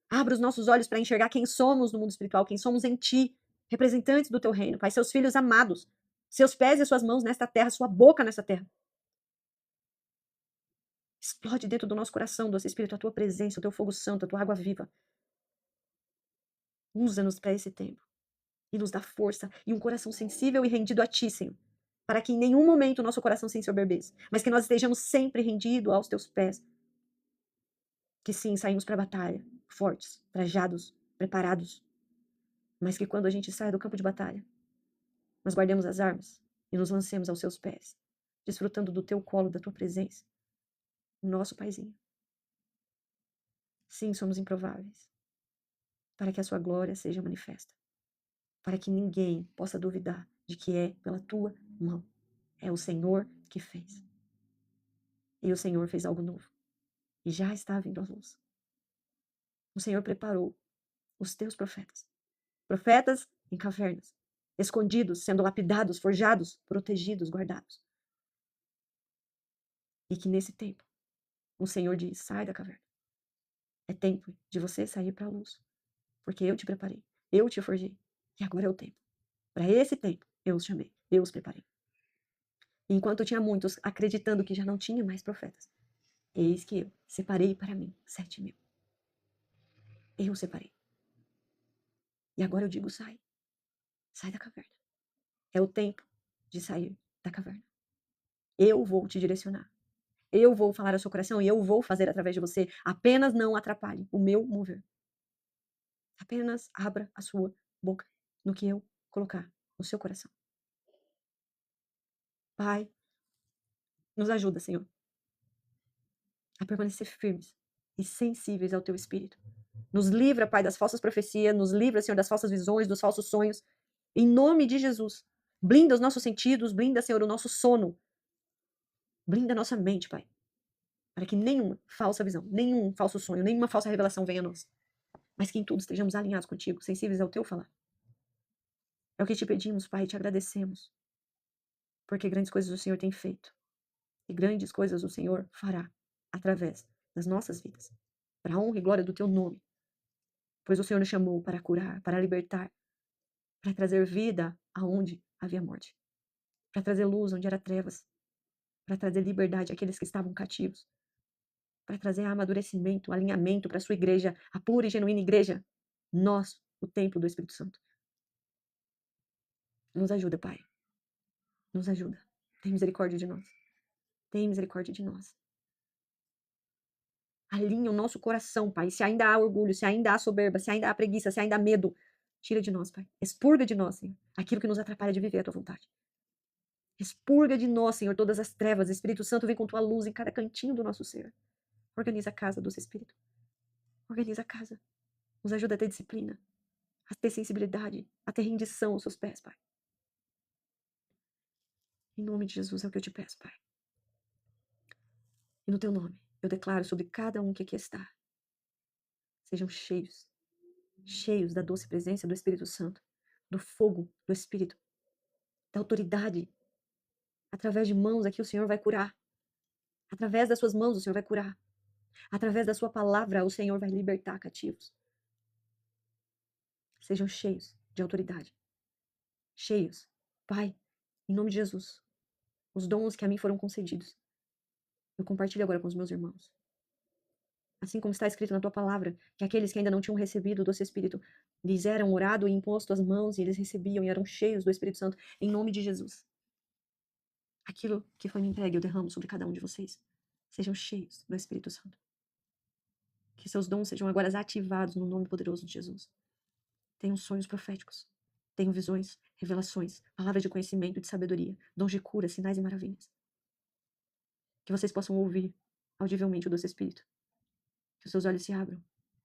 Abra os nossos olhos para enxergar quem somos no mundo espiritual, quem somos em Ti, representantes do Teu reino, Pai, seus filhos amados, seus pés e suas mãos nesta terra, sua boca nessa terra. Explode dentro do nosso coração, doce Espírito, a Tua presença, o Teu fogo santo, a Tua água viva. Usa-nos para esse tempo e nos dá força e um coração sensível e rendido a Ti, Senhor, para que em nenhum momento o nosso coração se ensoberbeça, mas que nós estejamos sempre rendidos aos Teus pés. Que sim, saímos para a batalha, fortes, trajados, preparados, mas que quando a gente sai do campo de batalha, nós guardemos as armas e nos lancemos aos Seus pés, desfrutando do Teu colo, da Tua presença, nosso Paizinho. Sim, somos improváveis, para que a Sua glória seja manifesta, para que ninguém possa duvidar de que é pela Tua mão. É o Senhor que fez. E o Senhor fez algo novo. E já está vindo à luz. O Senhor preparou os Teus profetas. Profetas em cavernas, escondidos, sendo lapidados, forjados, protegidos, guardados. E que nesse tempo, o Senhor diz, sai da caverna. É tempo de você sair para a luz. Porque eu te preparei, eu te forjei. E agora é o tempo. Para esse tempo, eu os chamei, eu os preparei. Enquanto tinha muitos acreditando que já não tinha mais profetas, eis que eu separei para mim 7.000. Eu separei. E agora eu digo, sai. Sai da caverna. É o tempo de sair da caverna. Eu vou te direcionar. Eu vou falar ao seu coração e eu vou fazer através de você. Apenas não atrapalhe o meu mover. Apenas abra a sua boca no que eu colocar no seu coração. Pai, nos ajuda, Senhor, a permanecer firmes e sensíveis ao teu espírito. Nos livra, Pai, das falsas profecias, nos livra, Senhor, das falsas visões, dos falsos sonhos. Em nome de Jesus. Blinda os nossos sentidos, blinda, Senhor, o nosso sono. Blinda a nossa mente, Pai. Para que nenhuma falsa visão, nenhum falso sonho, nenhuma falsa revelação venha a nós. Mas que em tudo estejamos alinhados contigo, sensíveis ao teu falar. É o que te pedimos, Pai, e te agradecemos. Porque grandes coisas o Senhor tem feito. E grandes coisas o Senhor fará através das nossas vidas. Para a honra e glória do teu nome. Pois o Senhor nos chamou para curar, para libertar, para trazer vida aonde havia morte. Para trazer luz onde era trevas. Para trazer liberdade àqueles que estavam cativos. Para trazer amadurecimento, alinhamento para a sua igreja, a pura e genuína igreja. Nós, o templo do Espírito Santo. Nos ajuda, Pai. Nos ajuda. Tem misericórdia de nós. Tem misericórdia de nós. Alinha o nosso coração, Pai. Se ainda há orgulho, se ainda há soberba, se ainda há preguiça, se ainda há medo, tira de nós, Pai. Expurga de nós, Senhor, aquilo que nos atrapalha de viver a tua vontade. Expurga de nós, Senhor, todas as trevas. Espírito Santo, vem com tua luz em cada cantinho do nosso ser. Organiza a casa, doce Espírito. Organiza a casa. Nos ajuda a ter disciplina, a ter sensibilidade, a ter rendição aos seus pés, Pai. Em nome de Jesus é o que eu te peço, Pai. E no teu nome, eu declaro sobre cada um que aqui está. Sejam cheios, cheios da doce presença do Espírito Santo, do fogo do Espírito, da autoridade. Através de mãos aqui o Senhor vai curar. Através das suas mãos o Senhor vai curar. Através da sua palavra o Senhor vai libertar cativos. Sejam cheios de autoridade. Cheios. Pai, em nome de Jesus, os dons que a mim foram concedidos, eu compartilho agora com os meus irmãos. Assim como está escrito na tua palavra, que aqueles que ainda não tinham recebido o doce Espírito, lhes eram orado e imposto as mãos e eles recebiam e eram cheios do Espírito Santo, em nome de Jesus. Aquilo que foi me entregue eu derramo sobre cada um de vocês. Sejam cheios do Espírito Santo. Que seus dons sejam agora ativados no nome poderoso de Jesus. Tenham sonhos proféticos. Tenham visões, revelações, palavras de conhecimento e de sabedoria, dons de cura, sinais e maravilhas. Que vocês possam ouvir audivelmente o doce Espírito. Que os seus olhos se abram,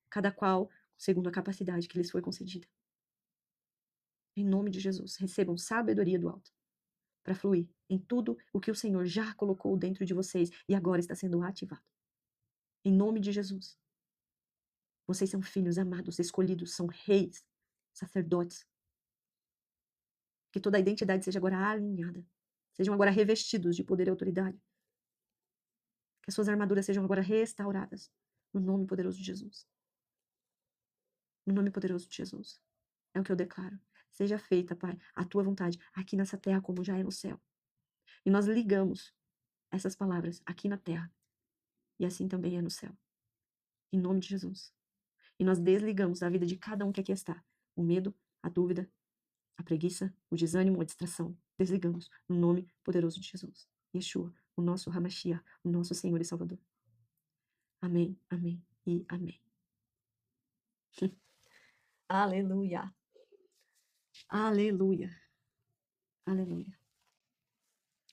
cada qual segundo a capacidade que lhes foi concedida. Em nome de Jesus, recebam sabedoria do alto para fluir em tudo o que o Senhor já colocou dentro de vocês e agora está sendo ativado. Em nome de Jesus. Vocês são filhos amados, escolhidos, são reis, sacerdotes. Que toda a identidade seja agora alinhada. Sejam agora revestidos de poder e autoridade. Que as suas armaduras sejam agora restauradas. No nome poderoso de Jesus. No nome poderoso de Jesus. É o que eu declaro. Seja feita, Pai, a tua vontade, aqui nessa terra como já é no céu. E nós ligamos essas palavras aqui na terra. E assim também é no céu. Em nome de Jesus. E nós desligamos da vida de cada um que aqui está. O medo, a dúvida, a preguiça, o desânimo, a distração. Desligamos no nome poderoso de Jesus. Yeshua, o nosso Hamashiach, o nosso Senhor e Salvador. Amém, amém e amém. Aleluia. Aleluia. Aleluia.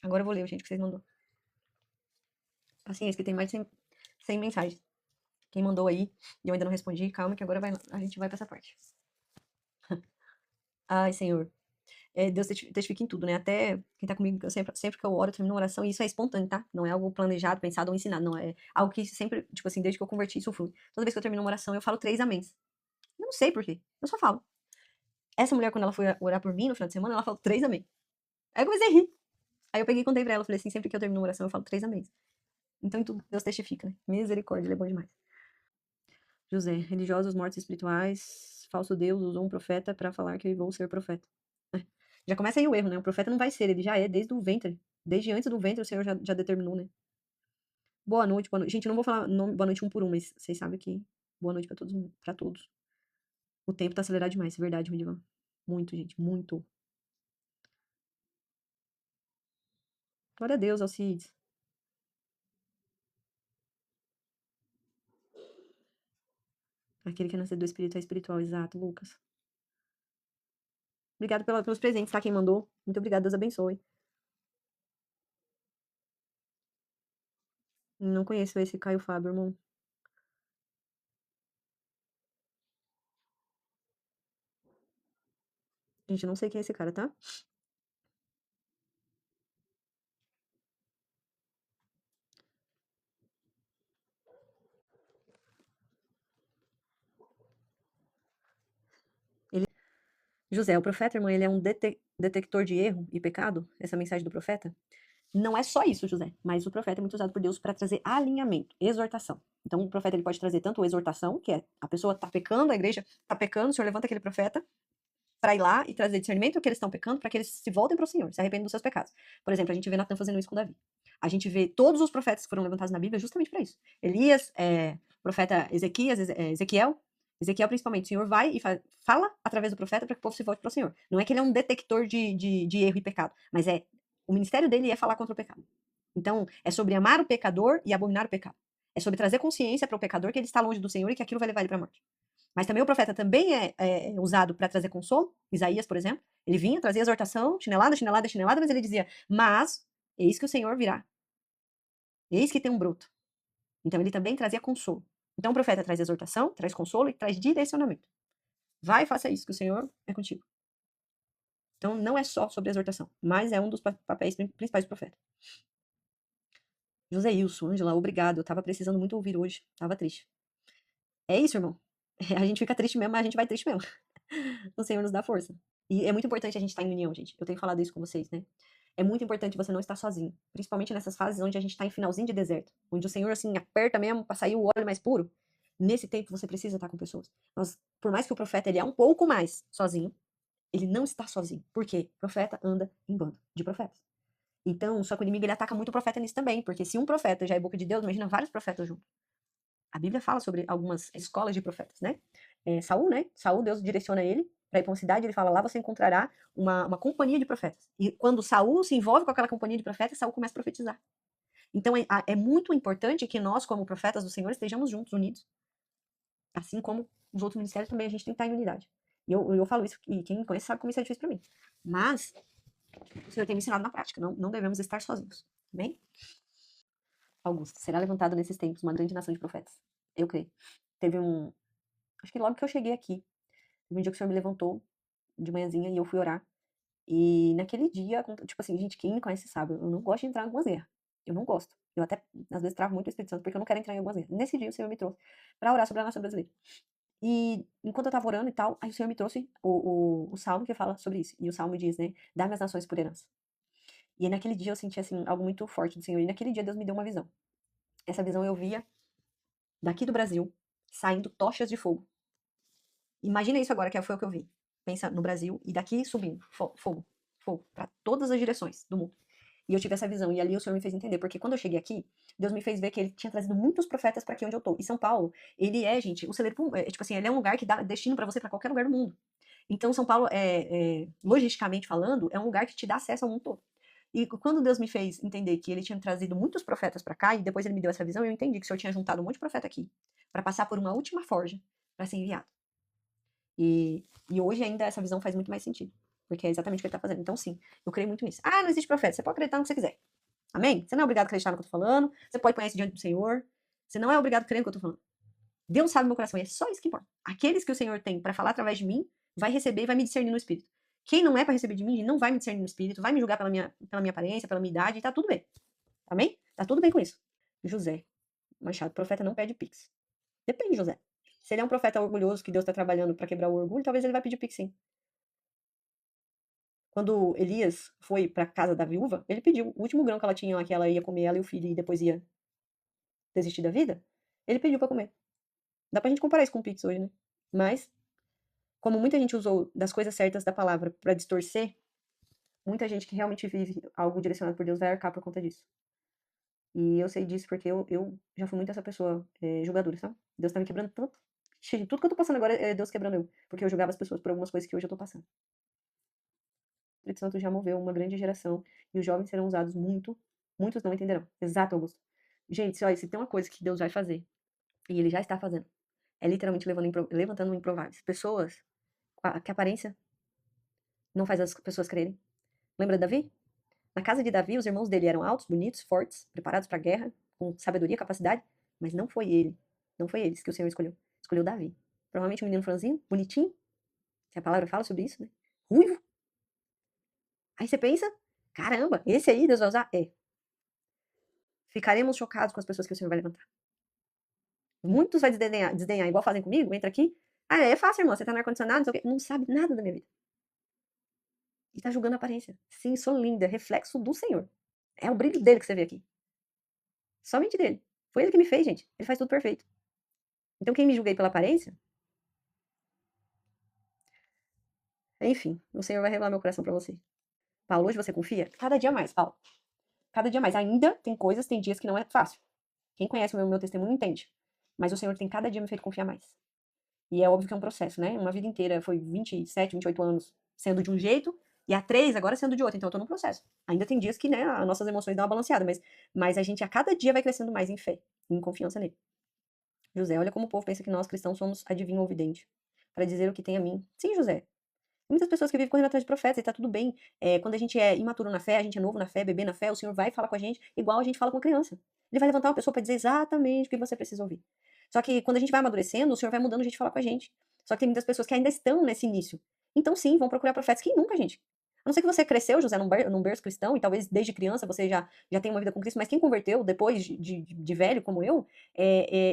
Agora eu vou ler, gente, que vocês mandou. Paciência, que tem mais de 100 mensagens. Quem mandou aí, e eu ainda não respondi, calma que agora a gente vai pra essa parte. Ai, Senhor. Deus testifica em tudo, né? Até quem tá comigo, sempre que eu oro, eu termino uma oração, e isso é espontâneo, tá? Não é algo planejado, pensado ou ensinado, não. É algo que sempre, tipo assim, desde que eu converti, isso flui. Toda vez que eu termino uma oração, eu falo 3 améns. Eu não sei por quê, eu só falo. Essa mulher, quando ela foi orar por mim no final de semana, ela falou 3 améns. Aí eu comecei a rir. Aí eu peguei e contei pra ela, falei assim, sempre que eu termino uma oração, eu falo 3 améns. Então, em tudo, Deus testifica, né? Misericórdia, ele é bom demais. José, religiosos, mortos espirituais, falso Deus usou um profeta para falar que eu vou ser profeta. Já começa aí o erro, né? O profeta não vai ser, ele já é desde o ventre. Desde antes do ventre o Senhor já determinou, né? Boa noite, boa noite. Gente, eu não vou falar boa noite um por um, mas vocês sabem que boa noite pra todos, pra todos. O tempo tá acelerado demais, é verdade, Rudivan. Muito, gente, muito. Glória a Deus, Alcides. Aquele que é nascido do Espírito é espiritual, exato, Lucas. Obrigado pelos presentes, tá? Quem mandou. Muito obrigada, Deus abençoe. Não conheço esse Caio Fábio, irmão. Gente, eu não sei quem é esse cara, tá? José, o profeta, irmã, ele é um detector de erro e pecado? Essa mensagem do profeta? Não é só isso, José, mas o profeta é muito usado por Deus para trazer alinhamento, exortação. Então, o profeta ele pode trazer tanto exortação, que é a pessoa tá pecando, a igreja tá pecando, o Senhor levanta aquele profeta para ir lá e trazer discernimento do que eles estão pecando, para que eles se voltem para o Senhor, se arrependam dos seus pecados. Por exemplo, a gente vê Natan fazendo isso com Davi. A gente vê todos os profetas que foram levantados na Bíblia justamente para isso. Elias, profeta Ezequiel principalmente, o Senhor vai e fala através do profeta para que o povo se volte para o Senhor. Não é que ele é um detector de erro e pecado, mas é O ministério dele é falar contra o pecado. Então, é sobre amar o pecador e abominar o pecado. É sobre trazer consciência para o pecador que ele está longe do Senhor e que aquilo vai levar ele para a morte. Mas também o profeta também é usado para trazer consolo. Isaías, por exemplo, ele vinha, trazia exortação, chinelada, chinelada, chinelada, mas ele dizia, mas eis que o Senhor virá. Eis que tem um broto. Então ele também trazia consolo. Então o profeta traz exortação, traz consolo e traz direcionamento. Vai e faça isso, que o Senhor é contigo. Então não é só sobre exortação, mas é um dos papéis principais do profeta. José Ilson, Ângela, obrigado. Eu tava precisando muito ouvir hoje. Tava triste. É isso, irmão. A gente fica triste mesmo, mas a gente vai triste mesmo. O Senhor nos dá força. E é muito importante a gente estar em união, gente. Eu tenho falado isso com vocês, né? É muito importante você não estar sozinho. Principalmente nessas fases onde a gente está em finalzinho de deserto. Onde o Senhor, assim, aperta mesmo para sair o óleo mais puro. Nesse tempo você precisa estar com pessoas. Por mais que o profeta ele é um pouco mais sozinho, ele não está sozinho. Por quê? O profeta anda em bando de profetas. Então, só que o inimigo ele ataca muito o profeta nisso também. Porque se um profeta já é boca de Deus, imagina vários profetas juntos. A Bíblia fala sobre algumas escolas de profetas, né? Saul, né? Saul, Deus direciona ele para ir para uma cidade, ele fala, lá você encontrará uma companhia de profetas. E quando Saul se envolve com aquela companhia de profetas, Saul começa a profetizar. Então é muito importante que nós, como profetas do Senhor, estejamos juntos, unidos. Assim como os outros ministérios também, a gente tem que estar em unidade. E eu falo isso, e quem me conhece sabe como isso é difícil para mim. Mas o Senhor tem me ensinado na prática, não devemos estar sozinhos. Bem? Augusto, será levantado nesses tempos uma grande nação de profetas. Eu creio. Teve acho que logo que eu cheguei aqui, teve um dia que o Senhor me levantou de manhãzinha e eu fui orar. E naquele dia, tipo assim, gente, quem me conhece sabe, eu não gosto de entrar em algumas guerras. Eu não gosto. Eu até, às vezes, travo muito o Espírito Santo, porque eu não quero entrar em algumas guerras. Nesse dia, o Senhor me trouxe pra orar sobre a nação brasileira. E enquanto eu tava orando e tal, aí o Senhor me trouxe o salmo que fala sobre isso. E o salmo diz, né, dá-me as nações por herança. E naquele dia eu senti, assim, algo muito forte do Senhor. E naquele dia Deus me deu uma visão. Essa visão eu via daqui do Brasil, saindo tochas de fogo. Imagina isso agora, que foi o que eu vi. Pensa no Brasil e daqui subindo, fogo, para todas as direções do mundo. E eu tive essa visão, e ali o Senhor me fez entender, porque quando eu cheguei aqui, Deus me fez ver que ele tinha trazido muitos profetas para aqui onde eu tô. E São Paulo, ele é, gente, o celeiro, tipo assim, ele é um lugar que dá destino para você para qualquer lugar do mundo. Então São Paulo, logisticamente falando, é um lugar que te dá acesso ao mundo todo. E quando Deus me fez entender que ele tinha trazido muitos profetas para cá, e depois ele me deu essa visão, eu entendi que o Senhor tinha juntado um monte de profeta aqui, para passar por uma última forja, para ser enviado. E hoje ainda essa visão faz muito mais sentido. Porque é exatamente o que ele está fazendo. Então, sim, eu creio muito nisso. Ah, não existe profeta. Você pode acreditar no que você quiser. Amém? Você não é obrigado a acreditar no que eu tô falando. Você pode pôr isso diante do Senhor. Você não é obrigado a crer no que eu tô falando. Deus sabe meu coração. E é só isso que importa. Aqueles que o Senhor tem para falar através de mim, vai receber e vai me discernir no Espírito. Quem não é para receber de mim, não vai me discernir no Espírito, vai me julgar pela minha aparência, pela minha idade, e tá tudo bem. Amém? Tá tudo bem com isso. José Machado, profeta não pede pix. Depende, José. Se ele é um profeta orgulhoso que Deus está trabalhando para quebrar o orgulho, talvez ele vai pedir pix sim. Quando Elias foi para casa da viúva, ele pediu o último grão que ela tinha lá, que ela ia comer, ela e o filho, e depois ia desistir da vida. Ele pediu para comer. Dá pra gente comparar isso com o pix hoje, né? Mas, como muita gente usou das coisas certas da palavra para distorcer, muita gente que realmente vive algo direcionado por Deus vai arcar por conta disso. E eu sei disso porque eu já fui muito essa pessoa julgadora, sabe? Deus tá me quebrando tanto. Tudo que eu tô passando agora é Deus quebrando eu. Porque eu julgava as pessoas por algumas coisas que hoje eu tô passando. O Espírito Santo já moveu uma grande geração e os jovens serão usados muito, muitos não entenderão. Exato, Augusto. Gente, olha, se tem uma coisa que Deus vai fazer, e Ele já está fazendo, é literalmente levantando improváveis. Pessoas que a aparência não faz as pessoas crerem. Lembra de Davi? Na casa de Davi, os irmãos dele eram altos, bonitos, fortes, preparados para a guerra, com sabedoria, capacidade, mas não foi ele. Não foi eles que o Senhor escolheu. Escolheu Davi. Provavelmente um menino franzinho, bonitinho, se a palavra fala sobre isso, né? Ruivo. Aí você pensa, caramba, esse aí Deus vai usar? É. Ficaremos chocados com as pessoas que o Senhor vai levantar. Muitos vai desdenhar, igual fazem comigo, entra aqui. Ah, é fácil, irmão, você tá no ar-condicionado, não sabe nada da minha vida. E tá julgando a aparência. Sim, sou linda, reflexo do Senhor. É o brilho dele que você vê aqui. Somente dele. Foi ele que me fez, gente. Ele faz tudo perfeito. Então quem me julguei pela aparência? Enfim, o Senhor vai revelar meu coração pra você. Paulo, hoje você confia? Cada dia mais, Paulo. Cada dia mais. Ainda tem coisas, tem dias que não é fácil. Quem conhece o meu testemunho entende. Mas o Senhor tem cada dia me feito confiar mais. E é óbvio que é um processo, né? Uma vida inteira, foi 27, 28 anos sendo de um jeito, E a 3, agora sendo de outra. Então eu tô num processo. Ainda tem dias que, né, as nossas emoções dão uma balanceada, mas a gente a cada dia vai crescendo mais em fé, em confiança nele. José, olha como o povo pensa que nós cristãos somos adivinho ou vidente, para dizer o que tem a mim. Sim, José. Tem muitas pessoas que vivem correndo atrás de profetas e tá tudo bem. Quando a gente é imaturo na fé, a gente é novo na fé, bebê na fé, o Senhor vai falar com a gente igual a gente fala com a criança. Ele vai levantar uma pessoa para dizer exatamente o que você precisa ouvir. Só que quando a gente vai amadurecendo, o Senhor vai mudando a gente falar com a gente. Só que tem muitas pessoas que ainda estão nesse início. Então, sim, vão procurar profetas. Quem nunca, gente? A não ser que você cresceu, José, num berço cristão, e talvez desde criança você já tem uma vida com Cristo, mas quem converteu depois de velho, como eu,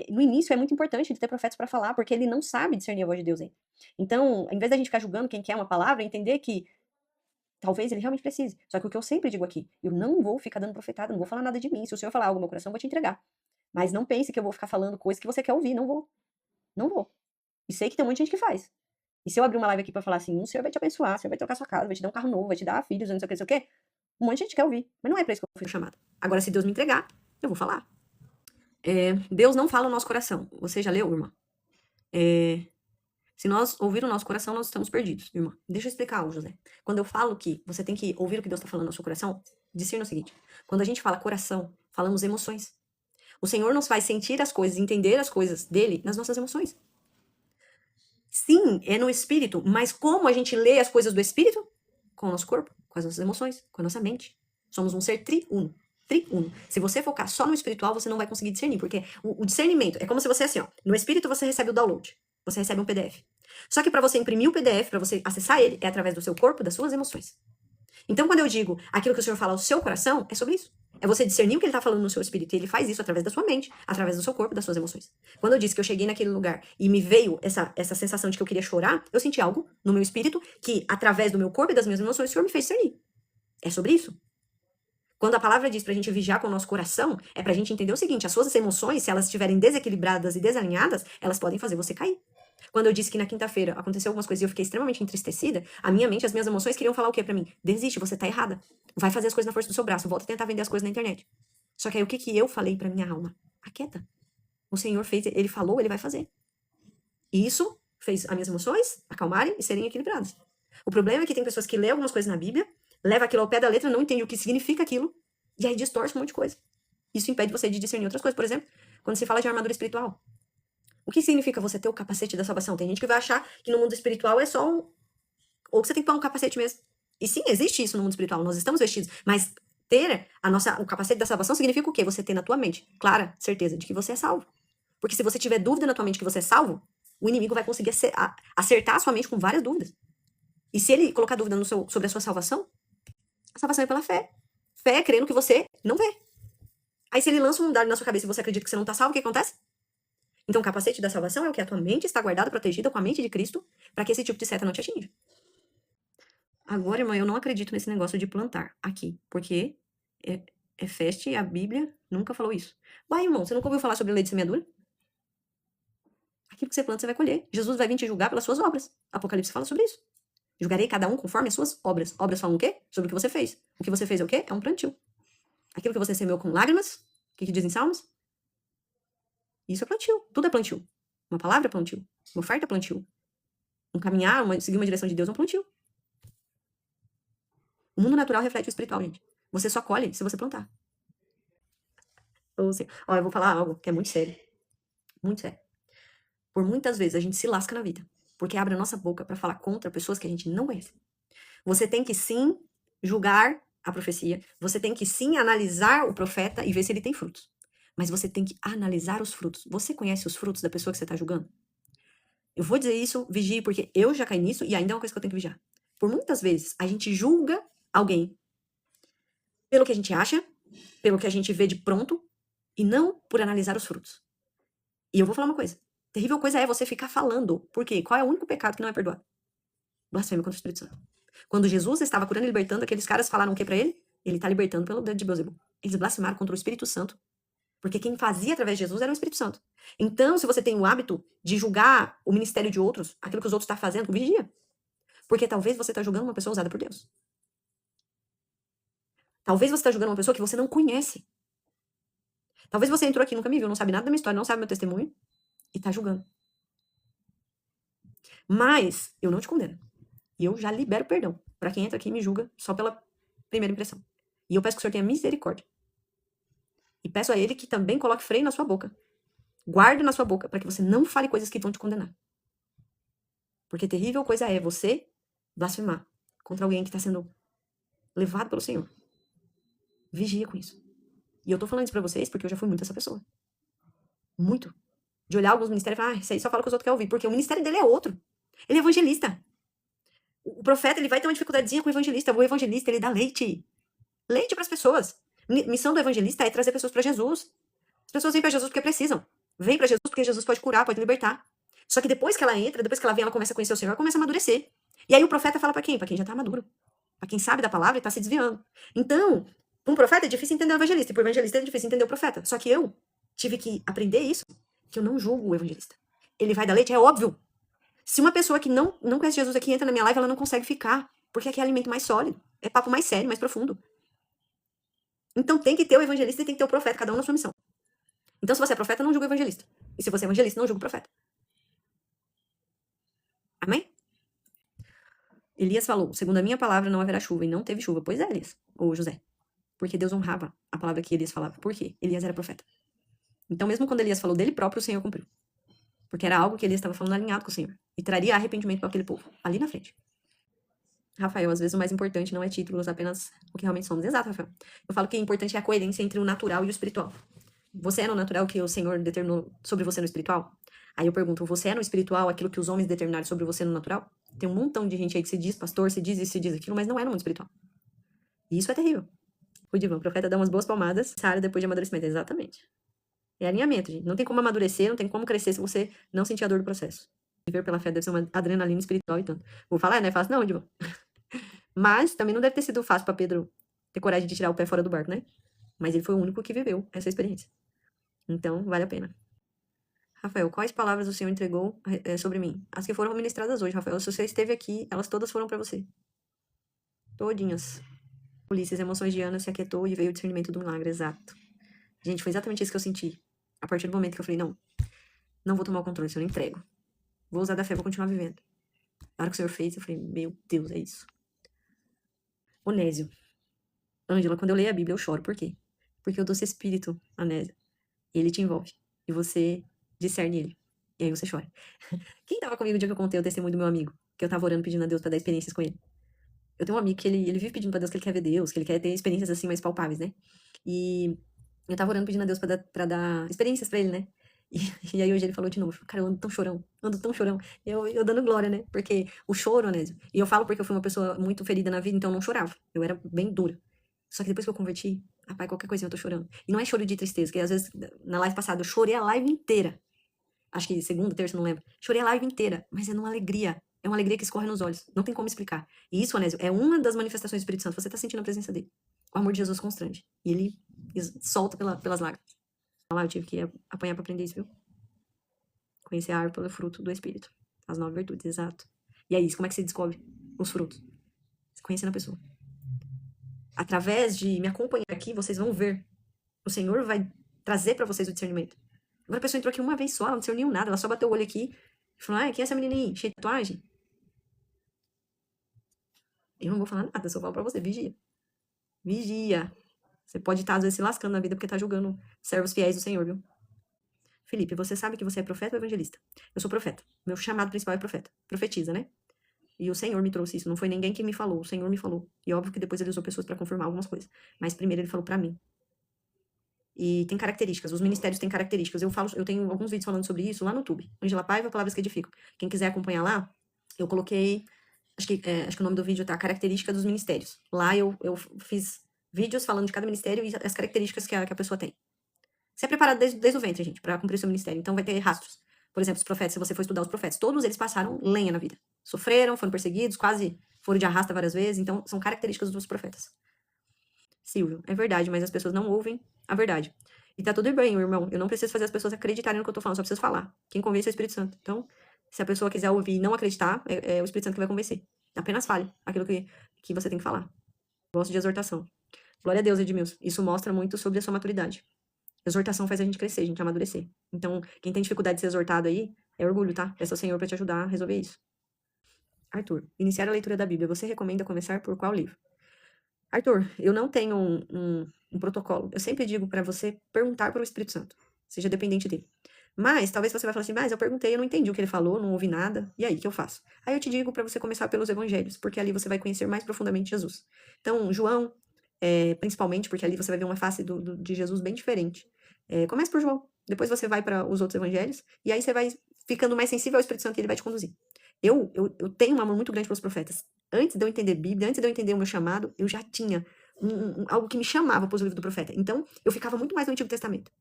no início é muito importante de ter profetas para falar, porque ele não sabe discernir a voz de Deus aí. Então, em vez da gente ficar julgando quem quer uma palavra, entender que talvez ele realmente precise. Só que o que eu sempre digo aqui, eu não vou ficar dando profetada, não vou falar nada de mim. Se o Senhor falar algo no meu coração, eu vou te entregar. Mas não pense que eu vou ficar falando coisas que você quer ouvir, não vou. Não vou. E sei que tem muita gente que faz. E se eu abrir uma live aqui pra falar assim, o Senhor vai te abençoar, o Senhor vai trocar sua casa, vai te dar um carro novo, vai te dar filhos, não sei o que, não sei o que, um monte de gente quer ouvir. Mas não é pra isso que eu fui chamada. Agora, se Deus me entregar, eu vou falar. Deus não fala no nosso coração. Você já leu, irmã? Se nós ouvir o nosso coração, nós estamos perdidos, irmã. Deixa eu explicar algo, José. Quando eu falo que você tem que ouvir o que Deus está falando no seu coração, discirna o seguinte. Quando a gente fala coração, falamos emoções. O Senhor nos faz sentir as coisas, entender as coisas dele nas nossas emoções. Sim, é no espírito, mas como a gente lê as coisas do espírito? Com o nosso corpo, com as nossas emoções, com a nossa mente. Somos um ser triuno. Triuno. Se você focar só no espiritual, você não vai conseguir discernir, porque o discernimento é como se você, assim, ó, no espírito você recebe o download, você recebe um PDF. Só que para você imprimir o PDF, para você acessar ele, é através do seu corpo, das suas emoções. Então, quando eu digo aquilo que o Senhor fala ao seu coração, é sobre isso. É você discernir o que ele está falando no seu espírito. E ele faz isso através da sua mente, através do seu corpo, das suas emoções. Quando eu disse que eu cheguei naquele lugar e me veio essa sensação de que eu queria chorar, eu senti algo no meu espírito que, através do meu corpo e das minhas emoções, o Senhor me fez discernir. É sobre isso. Quando a palavra diz pra gente vigiar com o nosso coração, é pra gente entender o seguinte: as suas emoções, se elas estiverem desequilibradas e desalinhadas, elas podem fazer você cair. Quando eu disse que na quinta-feira aconteceu algumas coisas e eu fiquei extremamente entristecida, a minha mente, as minhas emoções queriam falar o quê pra mim? Desiste, você tá errada. Vai fazer as coisas na força do seu braço, volta a tentar vender as coisas na internet. Só que aí o que eu falei pra minha alma? Aquieta. O Senhor fez, ele falou, ele vai fazer. E isso fez as minhas emoções acalmarem e serem equilibradas. O problema é que tem pessoas que lêem algumas coisas na Bíblia, levam aquilo ao pé da letra, não entendem o que significa aquilo, e aí distorce um monte de coisa. Isso impede você de discernir outras coisas. Por exemplo, quando se fala de armadura espiritual. O que significa você ter o capacete da salvação? Tem gente que vai achar que no mundo espiritual é só um... Ou que você tem que pôr um capacete mesmo. E sim, existe isso no mundo espiritual. Nós estamos vestidos. Mas ter o capacete da salvação significa o quê? Você ter na tua mente clara certeza de que você é salvo. Porque se você tiver dúvida na tua mente que você é salvo, o inimigo vai conseguir acertar a sua mente com várias dúvidas. E se ele colocar dúvida sobre a sua salvação, a salvação é pela fé. Fé é crer no que você não vê. Aí se ele lança um dardo na sua cabeça e você acredita que você não está salvo, o que acontece? Então o capacete da salvação é o que? A tua mente está guardada, protegida com a mente de Cristo, para que esse tipo de seta não te atinja. Agora, irmã, eu não acredito nesse negócio de plantar aqui, porque é feste e a Bíblia nunca falou isso. Vai, irmão, você nunca ouviu falar sobre a lei de semeadura? Aquilo que você planta, você vai colher. Jesus vai vir te julgar pelas suas obras. Apocalipse fala sobre isso. Julgarei cada um conforme as suas obras. Obras falam o quê? Sobre o que você fez. O que você fez é o quê? É um plantio. Aquilo que você semeou com lágrimas, o que diz em Salmos? Isso é plantio. Tudo é plantio. Uma palavra é plantio. Uma oferta é plantio. Um caminhar, seguir uma direção de Deus é um plantio. O mundo natural reflete o espiritual, gente. Você só colhe se você plantar. Eu vou falar algo que é muito sério. Muito sério. Por muitas vezes a gente se lasca na vida. Porque abre a nossa boca para falar contra pessoas que a gente não conhece. Você tem que sim julgar a profecia. Você tem que sim analisar o profeta e ver se ele tem frutos. Mas você tem que analisar os frutos. Você conhece os frutos da pessoa que você está julgando? Eu vou dizer isso, vigie, porque eu já caí nisso e ainda é uma coisa que eu tenho que vigiar. Por muitas vezes, a gente julga alguém pelo que a gente acha, pelo que a gente vê de pronto, e não por analisar os frutos. E eu vou falar uma coisa. Terrível coisa é você ficar falando. Por quê? Qual é o único pecado que não é perdoado? Blasfêmia contra o Espírito Santo. Quando Jesus estava curando e libertando, aqueles caras falaram o que pra ele? Ele tá libertando pelo dedo de Beelzebul. Eles blasfemaram contra o Espírito Santo. Porque quem fazia através de Jesus era o Espírito Santo. Então, se você tem o hábito de julgar o ministério de outros, aquilo que os outros estão fazendo, vigia. Porque talvez você está julgando uma pessoa usada por Deus. Talvez você está julgando uma pessoa que você não conhece. Talvez você entrou aqui, nunca me viu, não sabe nada da minha história, não sabe meu testemunho, e está julgando. Mas eu não te condeno. E eu já libero perdão.
pra quem entra aqui e me julga só pela primeira impressão. E eu peço que o Senhor tenha misericórdia. E peço a Ele que também coloque freio na sua boca. Guarde na sua boca, para que você não fale coisas que vão te condenar. Porque terrível coisa é você blasfemar contra alguém que está sendo levado pelo Senhor. Vigia com isso. E eu tô falando isso pra vocês porque eu já fui muito essa pessoa. Muito. De olhar alguns ministérios e falar, isso aí só fala o que os outros querem ouvir. Porque o ministério dele é outro. Ele é evangelista. O profeta, ele vai ter uma dificuldadezinha com o evangelista. O evangelista, ele dá leite. Leite pras pessoas. Missão do evangelista é trazer pessoas pra Jesus. As pessoas vêm pra Jesus porque precisam. Vêm pra Jesus porque Jesus pode curar, pode libertar. Só que depois que ela entra, depois que ela vem, ela começa a conhecer o Senhor, ela começa a amadurecer. E aí o profeta fala pra quem? Pra quem já tá maduro. Pra quem sabe da palavra e tá se desviando. Então, pra um profeta é difícil entender o evangelista. E pro evangelista é difícil entender o profeta. Só que eu tive que aprender isso, que eu não julgo o evangelista. Ele vai dar leite, é óbvio. Se uma pessoa que não conhece Jesus aqui entra na minha live, ela não consegue ficar. Porque aqui é alimento mais sólido. É papo mais sério, mais profundo. Então tem que ter o evangelista e tem que ter o profeta, cada um na sua missão. Então se você é profeta, não julga o evangelista. E se você é evangelista, não julga o profeta. Amém? Elias falou, segundo a minha palavra não haverá chuva, e não teve chuva. Pois é, Elias, ou José. Porque Deus honrava a palavra que Elias falava. Por quê? Elias era profeta. Então mesmo quando Elias falou dele próprio, o Senhor cumpriu. Porque era algo que Elias estava falando alinhado com o Senhor. E traria arrependimento para aquele povo, ali na frente. Rafael, às vezes o mais importante não é títulos, apenas o que realmente somos. Exato, Rafael. Eu falo que o importante é a coerência entre o natural e o espiritual. Você é no natural o que o Senhor determinou sobre você no espiritual? Aí eu pergunto, você é no espiritual aquilo que os homens determinaram sobre você no natural? Tem um montão de gente aí que se diz pastor, se diz isso, se diz aquilo, mas não é no mundo espiritual. E isso é terrível. O Divan, o profeta dá umas boas palmadas, Sara depois de amadurecimento. Exatamente. É alinhamento, gente. Não tem como amadurecer, não tem como crescer se você não sentir a dor do processo. Viver pela fé deve ser uma adrenalina espiritual e tanto. Vou falar, não é fácil não, Divan. Mas também não deve ter sido fácil para Pedro ter coragem de tirar o pé fora do barco, né? Mas ele foi o único que viveu essa experiência. Então, vale a pena. Rafael, quais palavras o Senhor entregou sobre mim? As que foram ministradas hoje, Rafael. Se você esteve aqui, elas todas foram para você. Todinhas. Ulisses, emoções de Ana se aquietou e veio o discernimento do milagre, exato. Gente, foi exatamente isso que eu senti. A partir do momento que eu falei, não vou tomar o controle, Senhor, eu entrego. Vou usar da fé, vou continuar vivendo. Na hora que o Senhor fez, eu falei, meu Deus, é isso. Onésio. Ângela, quando eu leio a Bíblia, eu choro. Por quê? Porque o doce espírito, Onésio, ele te envolve. E você discerne ele. E aí você chora. Quem tava comigo o dia que eu contei o testemunho do meu amigo? Que eu tava orando pedindo a Deus pra dar experiências com ele. Eu tenho um amigo que ele vive pedindo pra Deus que ele quer ver Deus, que ele quer ter experiências assim mais palpáveis, né? E eu tava orando pedindo a Deus pra dar experiências pra ele, né? E aí hoje ele falou de novo, cara, eu ando tão chorão, ando tão chorão. Eu dando glória, né? Porque o choro, Onésio, e eu falo porque eu fui uma pessoa muito ferida na vida, então eu não chorava. Eu era bem dura. Só que depois que eu converti, rapaz, qualquer coisinha eu tô chorando. E não é choro de tristeza, que às vezes, na live passada, eu chorei a live inteira. Acho que segunda, terça, não lembro. Chorei a live inteira, mas é numa alegria. É uma alegria que escorre nos olhos. Não tem como explicar. E isso, Onésio, é uma das manifestações do Espírito Santo. Você tá sentindo a presença dele. O amor de Jesus constrange. E ele solta pelas lágrimas. Lá eu tive que apanhar pra aprender isso, viu? Conhecer a árvore pelo fruto do Espírito. As 9 virtudes, exato. E aí, como é que você descobre os frutos? Conhecendo a pessoa. Através de me acompanhar aqui, vocês vão ver. O Senhor vai trazer pra vocês o discernimento. Agora a pessoa entrou aqui uma vez só, ela não discerniu nada. Ela só bateu o olho aqui e falou, quem é essa menininha? Cheia de tatuagem? Eu não vou falar nada, só falo pra você, vigia. Vigia. Você pode estar, às vezes, se lascando na vida porque tá julgando servos fiéis do Senhor, viu? Felipe, você sabe que você é profeta ou evangelista? Eu sou profeta. Meu chamado principal é profeta. Profetiza, né? E o Senhor me trouxe isso. Não foi ninguém que me falou. O Senhor me falou. E óbvio que depois ele usou pessoas pra confirmar algumas coisas. Mas primeiro ele falou pra mim. E tem características. Os ministérios têm características. Eu tenho alguns vídeos falando sobre isso lá no YouTube. Ângela Paiva, Palavras que Edificam. Quem quiser acompanhar lá, eu coloquei... Acho que o nome do vídeo tá Característica dos Ministérios. Lá eu fiz vídeos falando de cada ministério e as características que a pessoa tem. Você é preparado desde o ventre, gente, pra cumprir o seu ministério. Então vai ter rastros. Por exemplo, os profetas, se você for estudar os profetas, todos eles passaram lenha na vida. Sofreram, foram perseguidos, quase foram de arrasta várias vezes. Então, são características dos profetas. Silvio, é verdade, mas as pessoas não ouvem a verdade. E tá tudo bem, meu irmão. Eu não preciso fazer as pessoas acreditarem no que eu tô falando, só preciso falar. Quem convence é o Espírito Santo. Então, se a pessoa quiser ouvir e não acreditar, é o Espírito Santo que vai convencer. Apenas fale aquilo que você tem que falar. Gosto de exortação. Glória a Deus, Edmilson. Isso mostra muito sobre a sua maturidade. Exortação faz a gente crescer, a gente amadurecer. Então, quem tem dificuldade de ser exortado aí, é orgulho, tá? Peça ao Senhor pra te ajudar a resolver isso. Arthur, iniciar a leitura da Bíblia. Você recomenda começar por qual livro? Arthur, eu não tenho um protocolo. Eu sempre digo para você perguntar para o Espírito Santo. Seja dependente dele. Mas, talvez você vai falar assim, mas eu perguntei, eu não entendi o que ele falou, não ouvi nada. E aí, o que eu faço? Aí eu te digo para você começar pelos evangelhos, porque ali você vai conhecer mais profundamente Jesus. Então, João, principalmente, porque ali você vai ver uma face de Jesus bem diferente. Comece por João. Depois você vai para os outros evangelhos. E aí você vai ficando mais sensível ao Espírito Santo e ele vai te conduzir. Eu tenho um amor muito grande pelos profetas. Antes de eu entender Bíblia, antes de eu entender o meu chamado, eu já tinha algo que me chamava para os livros do profeta. Então, eu ficava muito mais no Antigo Testamento.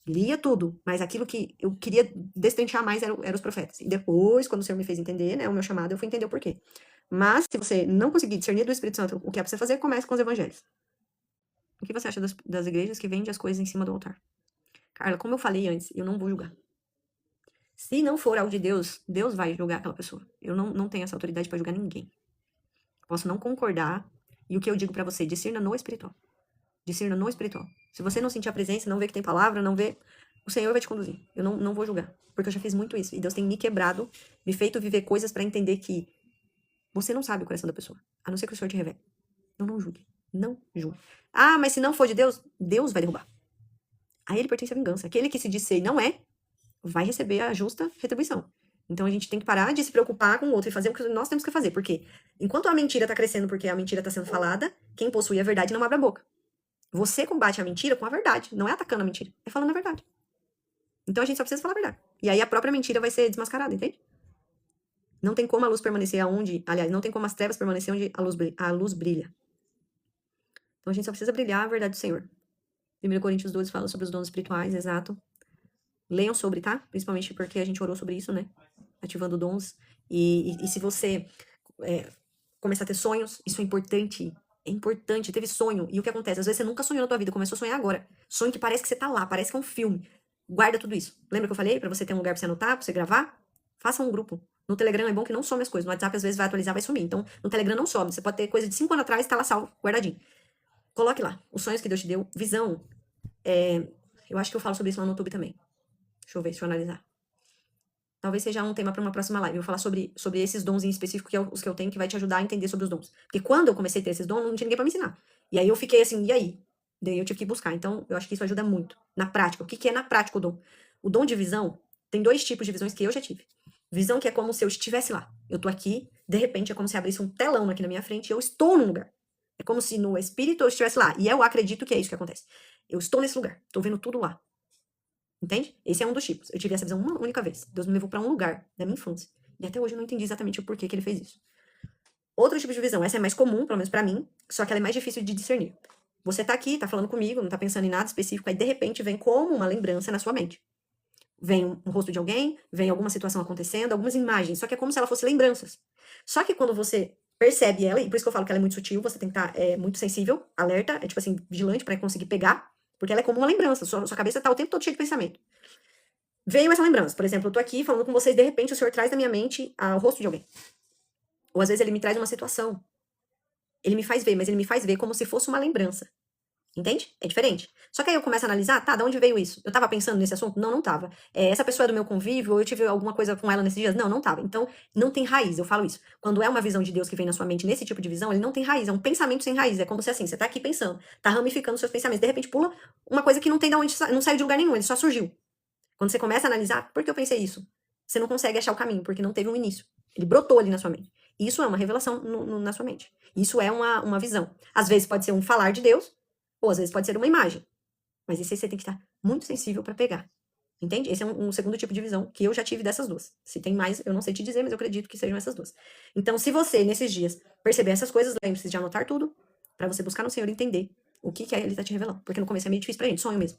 Lia tudo, mas aquilo que eu queria destrinchar mais eram os profetas. E depois, quando o Senhor me fez entender, né, o meu chamado, eu fui entender o porquê. Mas, se você não conseguir discernir do Espírito Santo o que é pra você fazer, comece com os evangelhos. O que você acha das igrejas que vendem as coisas em cima do altar? Carla, como eu falei antes, eu não vou julgar. Se não for algo de Deus, Deus vai julgar aquela pessoa. Eu não tenho essa autoridade para julgar ninguém. Posso não concordar. E o que eu digo para você, discerna no espiritual. Discerna no espiritual. Se você não sentir a presença, não vê que tem palavra, não vê, o Senhor vai te conduzir. Eu não vou julgar. Porque eu já fiz muito isso. E Deus tem me quebrado, me feito viver coisas para entender que você não sabe o coração da pessoa. A não ser que o Senhor te revele. Então não julgue. Não julgue. Ah, mas se não for de Deus, Deus vai derrubar. A ele pertence a vingança. Aquele que se diz ser e não é, vai receber a justa retribuição. Então a gente tem que parar de se preocupar com o outro e fazer o que nós temos que fazer. Porque enquanto a mentira tá crescendo porque a mentira tá sendo falada, quem possui a verdade não abre a boca. Você combate a mentira com a verdade, não é atacando a mentira, é falando a verdade. Então a gente só precisa falar a verdade. E aí a própria mentira vai ser desmascarada, entende? Não tem como a luz permanecer aonde, aliás, não tem como as trevas permanecer onde a luz brilha. Então a gente só precisa brilhar a verdade do Senhor. 1 Coríntios 12 fala sobre os dons espirituais, exato. Leiam sobre, tá? Principalmente porque a gente orou sobre isso, né? Ativando dons. E se você começar a ter sonhos, isso é importante. É importante, teve sonho. E o que acontece? Às vezes você nunca sonhou na tua vida, começou a sonhar agora. Sonho que parece que você tá lá, parece que é um filme. Guarda tudo isso. Lembra que eu falei pra você ter um lugar pra você anotar, pra você gravar? Faça um grupo. No Telegram é bom que não some as coisas. No WhatsApp, às vezes, vai atualizar, vai sumir. Então, no Telegram não some. Você pode ter coisa de 5 anos atrás e tá lá salvo, guardadinho. Coloque lá. Os sonhos que Deus te deu. Visão. Eu acho que eu falo sobre isso lá no YouTube também. Deixa eu analisar. Talvez seja um tema para uma próxima live. Eu vou falar sobre esses dons em específico, que é os que eu tenho, que vai te ajudar a entender sobre os dons. Porque quando eu comecei a ter esses dons, não tinha ninguém para me ensinar. E aí eu fiquei assim, e aí? Daí eu tive que buscar. Então, eu acho que isso ajuda muito. Na prática. O que é na prática o dom? O dom de visão, tem 2 tipos de visões que eu já tive. Visão que é como se eu estivesse lá. Eu tô aqui, de repente é como se abrisse um telão aqui na minha frente e eu estou num lugar. É como se no espírito eu estivesse lá. E eu acredito que é isso que acontece. Eu estou nesse lugar. Tô vendo tudo lá. Entende? Esse é um dos tipos. Eu tive essa visão uma única vez. Deus me levou pra um lugar da minha infância. E até hoje eu não entendi exatamente o porquê que ele fez isso. Outro tipo de visão, essa é mais comum, pelo menos pra mim, só que ela é mais difícil de discernir. Você tá aqui, tá falando comigo, não tá pensando em nada específico, aí de repente vem como uma lembrança na sua mente. Vem um rosto de alguém, vem alguma situação acontecendo, algumas imagens, só que é como se ela fosse lembranças. Só que quando você percebe ela, e por isso que eu falo que ela é muito sutil, você tem que estar muito sensível, alerta, é tipo assim, vigilante pra conseguir pegar, porque ela é como uma lembrança, sua cabeça tá o tempo todo cheia de pensamento. Veio essa lembrança, por exemplo, eu tô aqui falando com vocês, de repente o Senhor traz da minha mente o rosto de alguém. Ou às vezes ele me traz uma situação. Ele me faz ver, mas ele me faz ver como se fosse uma lembrança. Entende? É diferente. Só que aí eu começo a analisar, tá, de onde veio isso? Eu tava pensando nesse assunto? Não, não tava. Essa pessoa é do meu convívio, ou eu tive alguma coisa com ela nesses dias? Não, não tava. Então, não tem raiz, eu falo isso. Quando é uma visão de Deus que vem na sua mente nesse tipo de visão, ele não tem raiz, é um pensamento sem raiz. É como se assim, você tá aqui pensando, tá ramificando seus pensamentos, de repente pula uma coisa que não tem de onde, não saiu de lugar nenhum, ele só surgiu. Quando você começa a analisar, por que eu pensei isso? Você não consegue achar o caminho, porque não teve um início. Ele brotou ali na sua mente. Isso é uma revelação na sua mente. Isso é uma visão. Às vezes pode ser um falar de Deus, ou às vezes pode ser uma imagem. Mas isso aí você tem que estar muito sensível para pegar. Entende? Esse é um segundo tipo de visão que eu já tive dessas duas. Se tem mais, eu não sei te dizer, mas eu acredito que sejam essas duas. Então, se você, nesses dias, perceber essas coisas, lembre-se de anotar tudo, para você buscar no Senhor entender o que ele está te revelando. Porque no começo é meio difícil pra gente, sonho mesmo.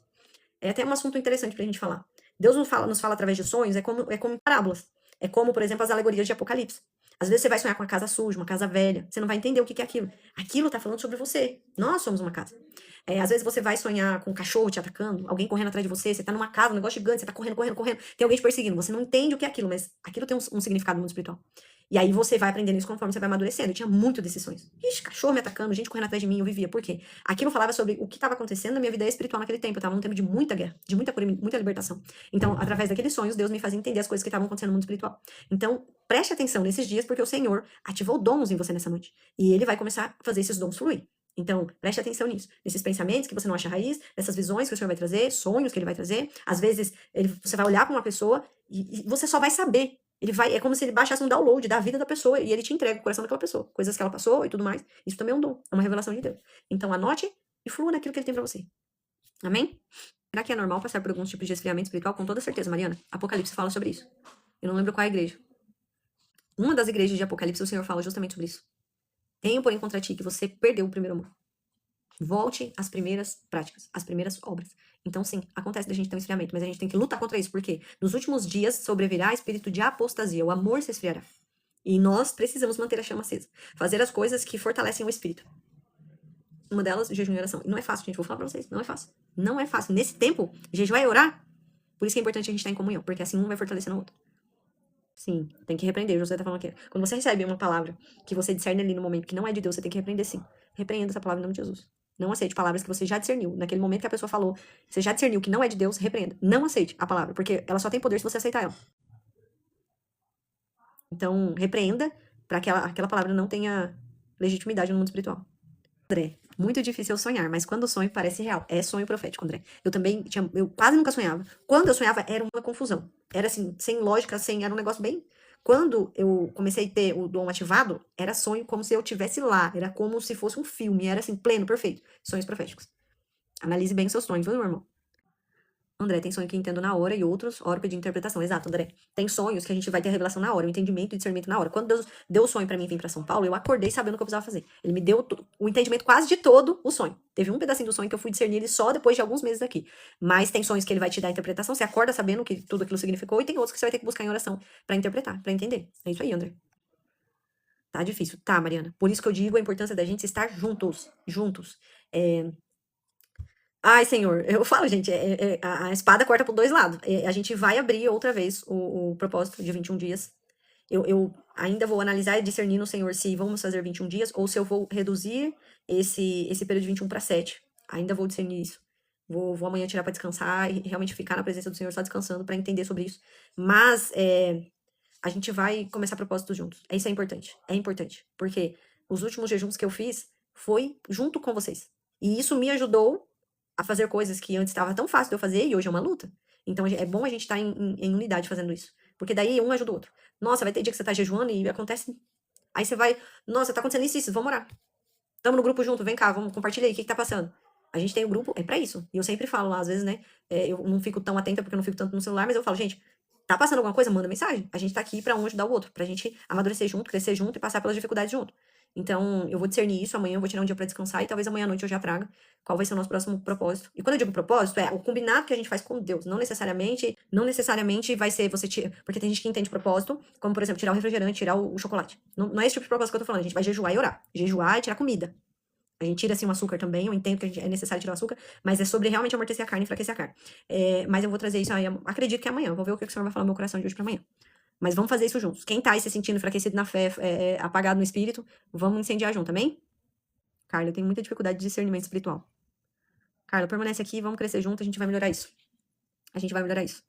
É até um assunto interessante pra gente falar. Deus nos fala através de sonhos, é como parábolas. É como, por exemplo, as alegorias de Apocalipse. Às vezes você vai sonhar com uma casa suja, uma casa velha, você não vai entender o que é aquilo. Aquilo tá falando sobre você. Nós somos uma casa. Às vezes você vai sonhar com um cachorro te atacando, alguém correndo atrás de você, você tá numa casa, um negócio gigante, você tá correndo, tem alguém te perseguindo. Você não entende o que é aquilo, mas aquilo tem um significado muito espiritual. E aí você vai aprendendo isso conforme você vai amadurecendo. Eu tinha muito desses sonhos. Ixi, cachorro me atacando, gente correndo atrás de mim, eu vivia. Por quê? Aquilo falava sobre o que estava acontecendo na minha vida espiritual naquele tempo. Eu estava num tempo de muita guerra, de muita cura, muita libertação. Então, através daqueles sonhos, Deus me fazia entender as coisas que estavam acontecendo no mundo espiritual. Então, preste atenção nesses dias, porque o Senhor ativou dons em você nessa noite. E Ele vai começar a fazer esses dons fluir. Então, preste atenção nisso. Nesses pensamentos que você não acha raiz, nessas visões que o Senhor vai trazer, sonhos que Ele vai trazer. Às vezes, você vai olhar para uma pessoa e você só vai saber. É como se ele baixasse um download da vida da pessoa e ele te entrega o coração daquela pessoa, coisas que ela passou e tudo mais. Isso também é um dom, é uma revelação de Deus. Então anote e flua naquilo que ele tem pra você. Amém? Será que é normal passar por alguns tipos de esfriamento espiritual? Com toda certeza, Mariana. Apocalipse fala sobre isso. Eu não lembro qual é a igreja. Uma das igrejas de Apocalipse, o Senhor fala justamente sobre isso. Tenho, porém, contra ti que você perdeu o primeiro amor. Volte às primeiras práticas, às primeiras obras. Então, sim, acontece da gente ter um esfriamento, mas a gente tem que lutar contra isso, porque nos últimos dias sobrevirá espírito de apostasia, o amor se esfriará. E nós precisamos manter a chama acesa, fazer as coisas que fortalecem o espírito. Uma delas, jejum e oração. E não é fácil, gente, vou falar pra vocês, não é fácil. Não é fácil. Nesse tempo, jejuar e orar, por isso que é importante a gente estar em comunhão, porque assim um vai fortalecendo o outro. Sim, tem que repreender. O José tá falando aqui. Quando você recebe uma palavra que você discerne ali no momento que não é de Deus, você tem que repreender sim. Repreenda essa palavra em nome de Jesus. Não aceite palavras que você já discerniu. Naquele momento que a pessoa falou, você já discerniu que não é de Deus, repreenda. Não aceite a palavra, porque ela só tem poder se você aceitar ela. Então, repreenda para que aquela palavra não tenha legitimidade no mundo espiritual. André, muito difícil eu sonhar, mas quando o sonho parece real. É sonho profético, André. Eu quase nunca sonhava. Quando eu sonhava, era uma confusão. Era assim, sem lógica, era um negócio bem. Quando eu comecei a ter o dom ativado, era sonho como se eu estivesse lá. Era como se fosse um filme. Era assim, pleno, perfeito. Sonhos proféticos. Analise bem o seu sonho, viu, meu irmão? André, tem sonho que entendo na hora e outros, hora de interpretação. Exato, André. Tem sonhos que a gente vai ter a revelação na hora, o entendimento e discernimento na hora. Quando Deus deu o sonho pra mim vir pra São Paulo, eu acordei sabendo o que eu precisava fazer. Ele me deu o entendimento quase de todo o sonho. Teve um pedacinho do sonho que eu fui discernir ele só depois de alguns meses aqui. Mas tem sonhos que ele vai te dar a interpretação, você acorda sabendo que tudo aquilo significou, e tem outros que você vai ter que buscar em oração pra interpretar, pra entender. É isso aí, André. Tá difícil. Tá, Mariana. Por isso que eu digo a importância da gente estar juntos. Juntos. Ai, Senhor, eu falo, gente, a espada corta por dois lados. A gente vai abrir outra vez o propósito de 21 dias. Eu ainda vou analisar e discernir no Senhor se vamos fazer 21 dias ou se eu vou reduzir esse período de 21 para 7. Ainda vou discernir isso. Vou amanhã tirar para descansar e realmente ficar na presença do Senhor só descansando para entender sobre isso. Mas a gente vai começar propósitos juntos. Isso é importante. É importante. Porque os últimos jejuns que eu fiz foi junto com vocês. E isso me ajudou a fazer coisas que antes estava tão fácil de eu fazer e hoje é uma luta. Então é bom a gente estar em unidade fazendo isso. Porque daí um ajuda o outro. Nossa, vai ter dia que você tá jejuando e acontece. Aí você vai, nossa, tá acontecendo isso, vamos orar. Tamo no grupo junto, vem cá, vamos compartilhar aí, o que tá passando? A gente tem um grupo, é pra isso. E eu sempre falo lá, às vezes, né? Eu não fico tão atenta porque eu não fico tanto no celular, mas eu falo, gente, tá passando alguma coisa? Manda mensagem. A gente tá aqui pra um ajudar o outro, pra gente amadurecer junto, crescer junto e passar pelas dificuldades junto. Então, eu vou discernir isso, amanhã eu vou tirar um dia pra descansar e talvez amanhã à noite eu já traga qual vai ser o nosso próximo propósito. E quando eu digo propósito, é o combinado que a gente faz com Deus. Não necessariamente vai ser você tirar. Porque tem gente que entende propósito, como, por exemplo, tirar o refrigerante, tirar o chocolate. Não é esse tipo de propósito que eu tô falando. A gente vai jejuar e orar. Jejuar e tirar comida. A gente tira, assim, o açúcar também. Eu entendo que é necessário tirar o açúcar, mas é sobre realmente amortecer a carne e enfraquecer a carne. Mas eu vou trazer isso aí, acredito que é amanhã. Vou ver o que o Senhor vai falar no meu coração de hoje pra amanhã. Mas vamos fazer isso juntos. Quem tá aí se sentindo enfraquecido na fé, apagado no espírito, vamos incendiar junto, amém? Carla, eu tenho muita dificuldade de discernimento espiritual. Carla, permanece aqui, vamos crescer junto, a gente vai melhorar isso. A gente vai melhorar isso.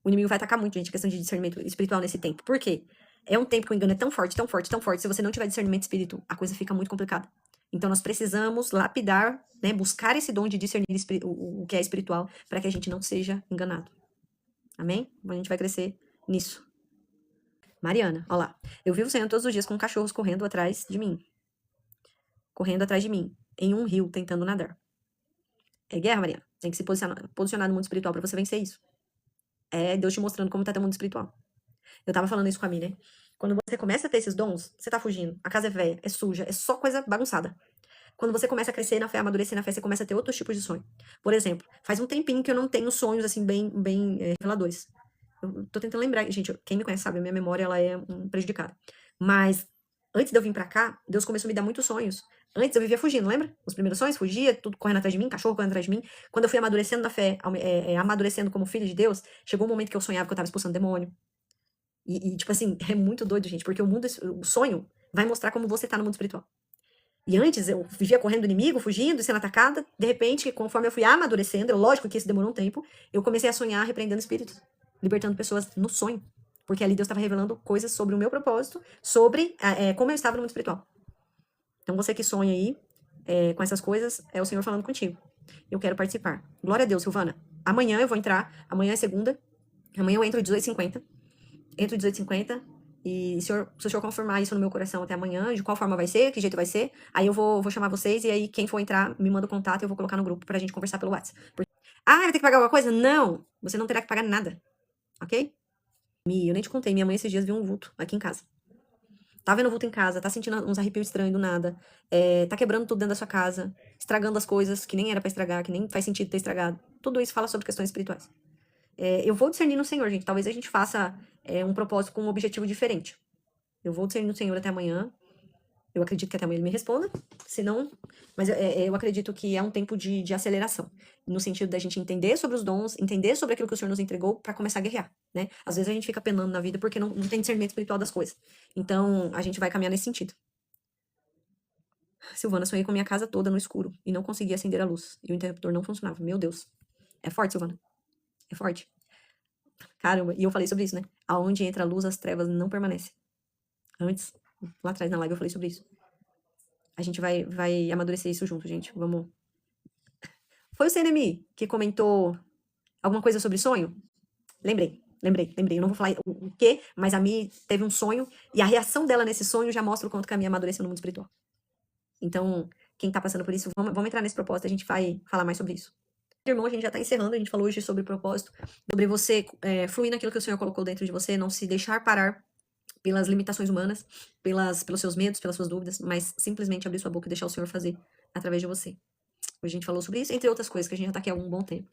O inimigo vai atacar muito, gente, a questão de discernimento espiritual nesse tempo. Por quê? É um tempo que o engano é tão forte, tão forte, tão forte. Se você não tiver discernimento espírito, a coisa fica muito complicada. Então, nós precisamos lapidar, né, buscar esse dom de discernir o que é espiritual, para que a gente não seja enganado. Amém? A gente vai crescer nisso. Mariana, ó lá. Eu vivo saindo todos os dias com cachorros correndo atrás de mim. Correndo atrás de mim. Em um rio, tentando nadar. É guerra, Mariana. Tem que se posicionar no mundo espiritual pra você vencer isso. É Deus te mostrando como tá teu mundo espiritual. Eu tava falando isso com a Mi, né? Quando você começa a ter esses dons, você tá fugindo. A casa é velha, é suja, é só coisa bagunçada. Quando você começa a crescer na fé, amadurecer na fé, você começa a ter outros tipos de sonho. Por exemplo, faz um tempinho que eu não tenho sonhos, assim, bem reveladores. Eu tô tentando lembrar. Gente, quem me conhece sabe, a minha memória, ela é prejudicada. Mas, antes de eu vir pra cá, Deus começou a me dar muitos sonhos. Antes eu vivia fugindo, lembra? Os primeiros sonhos, fugia, tudo correndo atrás de mim, cachorro correndo atrás de mim. Quando eu fui amadurecendo na fé, amadurecendo como filho de Deus, chegou um momento que eu sonhava que eu tava expulsando demônio. Tipo assim, é muito doido, gente, porque o sonho vai mostrar como você tá no mundo espiritual. E antes eu vivia correndo do inimigo, fugindo, sendo atacada. De repente, conforme eu fui amadurecendo, lógico que isso demorou um tempo, eu comecei a sonhar repreendendo espíritos, libertando pessoas no sonho. Porque ali Deus estava revelando coisas sobre o meu propósito, sobre como eu estava no mundo espiritual. Então você que sonha aí com essas coisas, é o Senhor falando contigo. Eu quero participar. Glória a Deus, Silvana. Amanhã eu vou entrar, amanhã é segunda, amanhã eu entro 18h50. Entro 18h50. E se o senhor confirmar isso no meu coração até amanhã, de qual forma vai ser, que jeito vai ser, aí eu vou chamar vocês e aí quem for entrar, me manda o contato e eu vou colocar no grupo pra gente conversar pelo WhatsApp. Vai ter que pagar alguma coisa? Não! Você não terá que pagar nada. Ok? Eu nem te contei, minha mãe esses dias viu um vulto aqui em casa. Tá vendo vulto em casa, tá sentindo uns arrepios estranhos do nada, tá quebrando tudo dentro da sua casa, estragando as coisas que nem era pra estragar, que nem faz sentido ter estragado. Tudo isso fala sobre questões espirituais. Eu vou discernir no Senhor, gente. Talvez a gente faça um propósito com um objetivo diferente. Eu vou discernir no Senhor até amanhã. Eu acredito que até amanhã ele me responda. Se não, mas eu acredito que é um tempo de aceleração. No sentido da gente entender sobre os dons, entender sobre aquilo que o Senhor nos entregou para começar a guerrear, né? Às vezes a gente fica penando na vida porque não tem discernimento espiritual das coisas. Então, a gente vai caminhar nesse sentido. Silvana, sonhei com a minha casa toda no escuro e não conseguia acender a luz. E o interruptor não funcionava. Meu Deus. É forte, Silvana. É forte. Caramba, e eu falei sobre isso, né? Aonde entra a luz, as trevas não permanecem. Antes, lá atrás na live eu falei sobre isso. A gente vai amadurecer isso junto, gente. Vamos. Foi o CNMI que comentou alguma coisa sobre sonho? Lembrei. Eu não vou falar o quê, mas a Mi teve um sonho e a reação dela nesse sonho já mostra o quanto que a Mi amadureceu no mundo espiritual. Então, quem tá passando por isso, vamos entrar nesse propósito, a gente vai falar mais sobre isso. Irmão, a gente já tá encerrando, a gente falou hoje sobre propósito, sobre você fluir naquilo que o Senhor colocou dentro de você, não se deixar parar pelas limitações humanas, pelos seus medos, pelas suas dúvidas, mas simplesmente abrir sua boca e deixar o Senhor fazer através de você. Hoje a gente falou sobre isso, entre outras coisas, que a gente já tá aqui há algum bom tempo.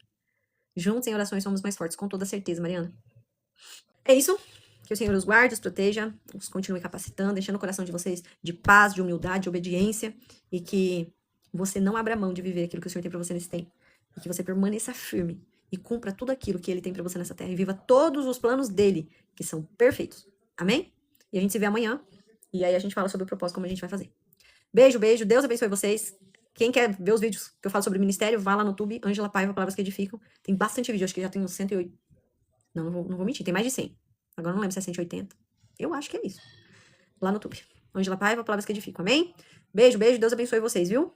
Juntos em orações somos mais fortes, com toda certeza, Mariana. É isso. Que o Senhor os guarde, os proteja, os continue capacitando, deixando o coração de vocês de paz, de humildade, de obediência, e que você não abra mão de viver aquilo que o Senhor tem para você nesse tempo. E que você permaneça firme e cumpra tudo aquilo que Ele tem para você nessa terra. E viva todos os planos dEle, que são perfeitos. Amém? E a gente se vê amanhã. E aí a gente fala sobre o propósito, como a gente vai fazer. Beijo, beijo. Deus abençoe vocês. Quem quer ver os vídeos que eu falo sobre o ministério, vá lá no YouTube, Ângela Paiva, Palavras que Edificam. Tem bastante vídeo, acho que já tem uns 108. Não vou mentir, tem mais de 100. Agora não lembro se é 180. Eu acho que é isso. Lá no YouTube. Ângela Paiva, Palavras que Edificam. Amém? Beijo, beijo. Deus abençoe vocês, viu?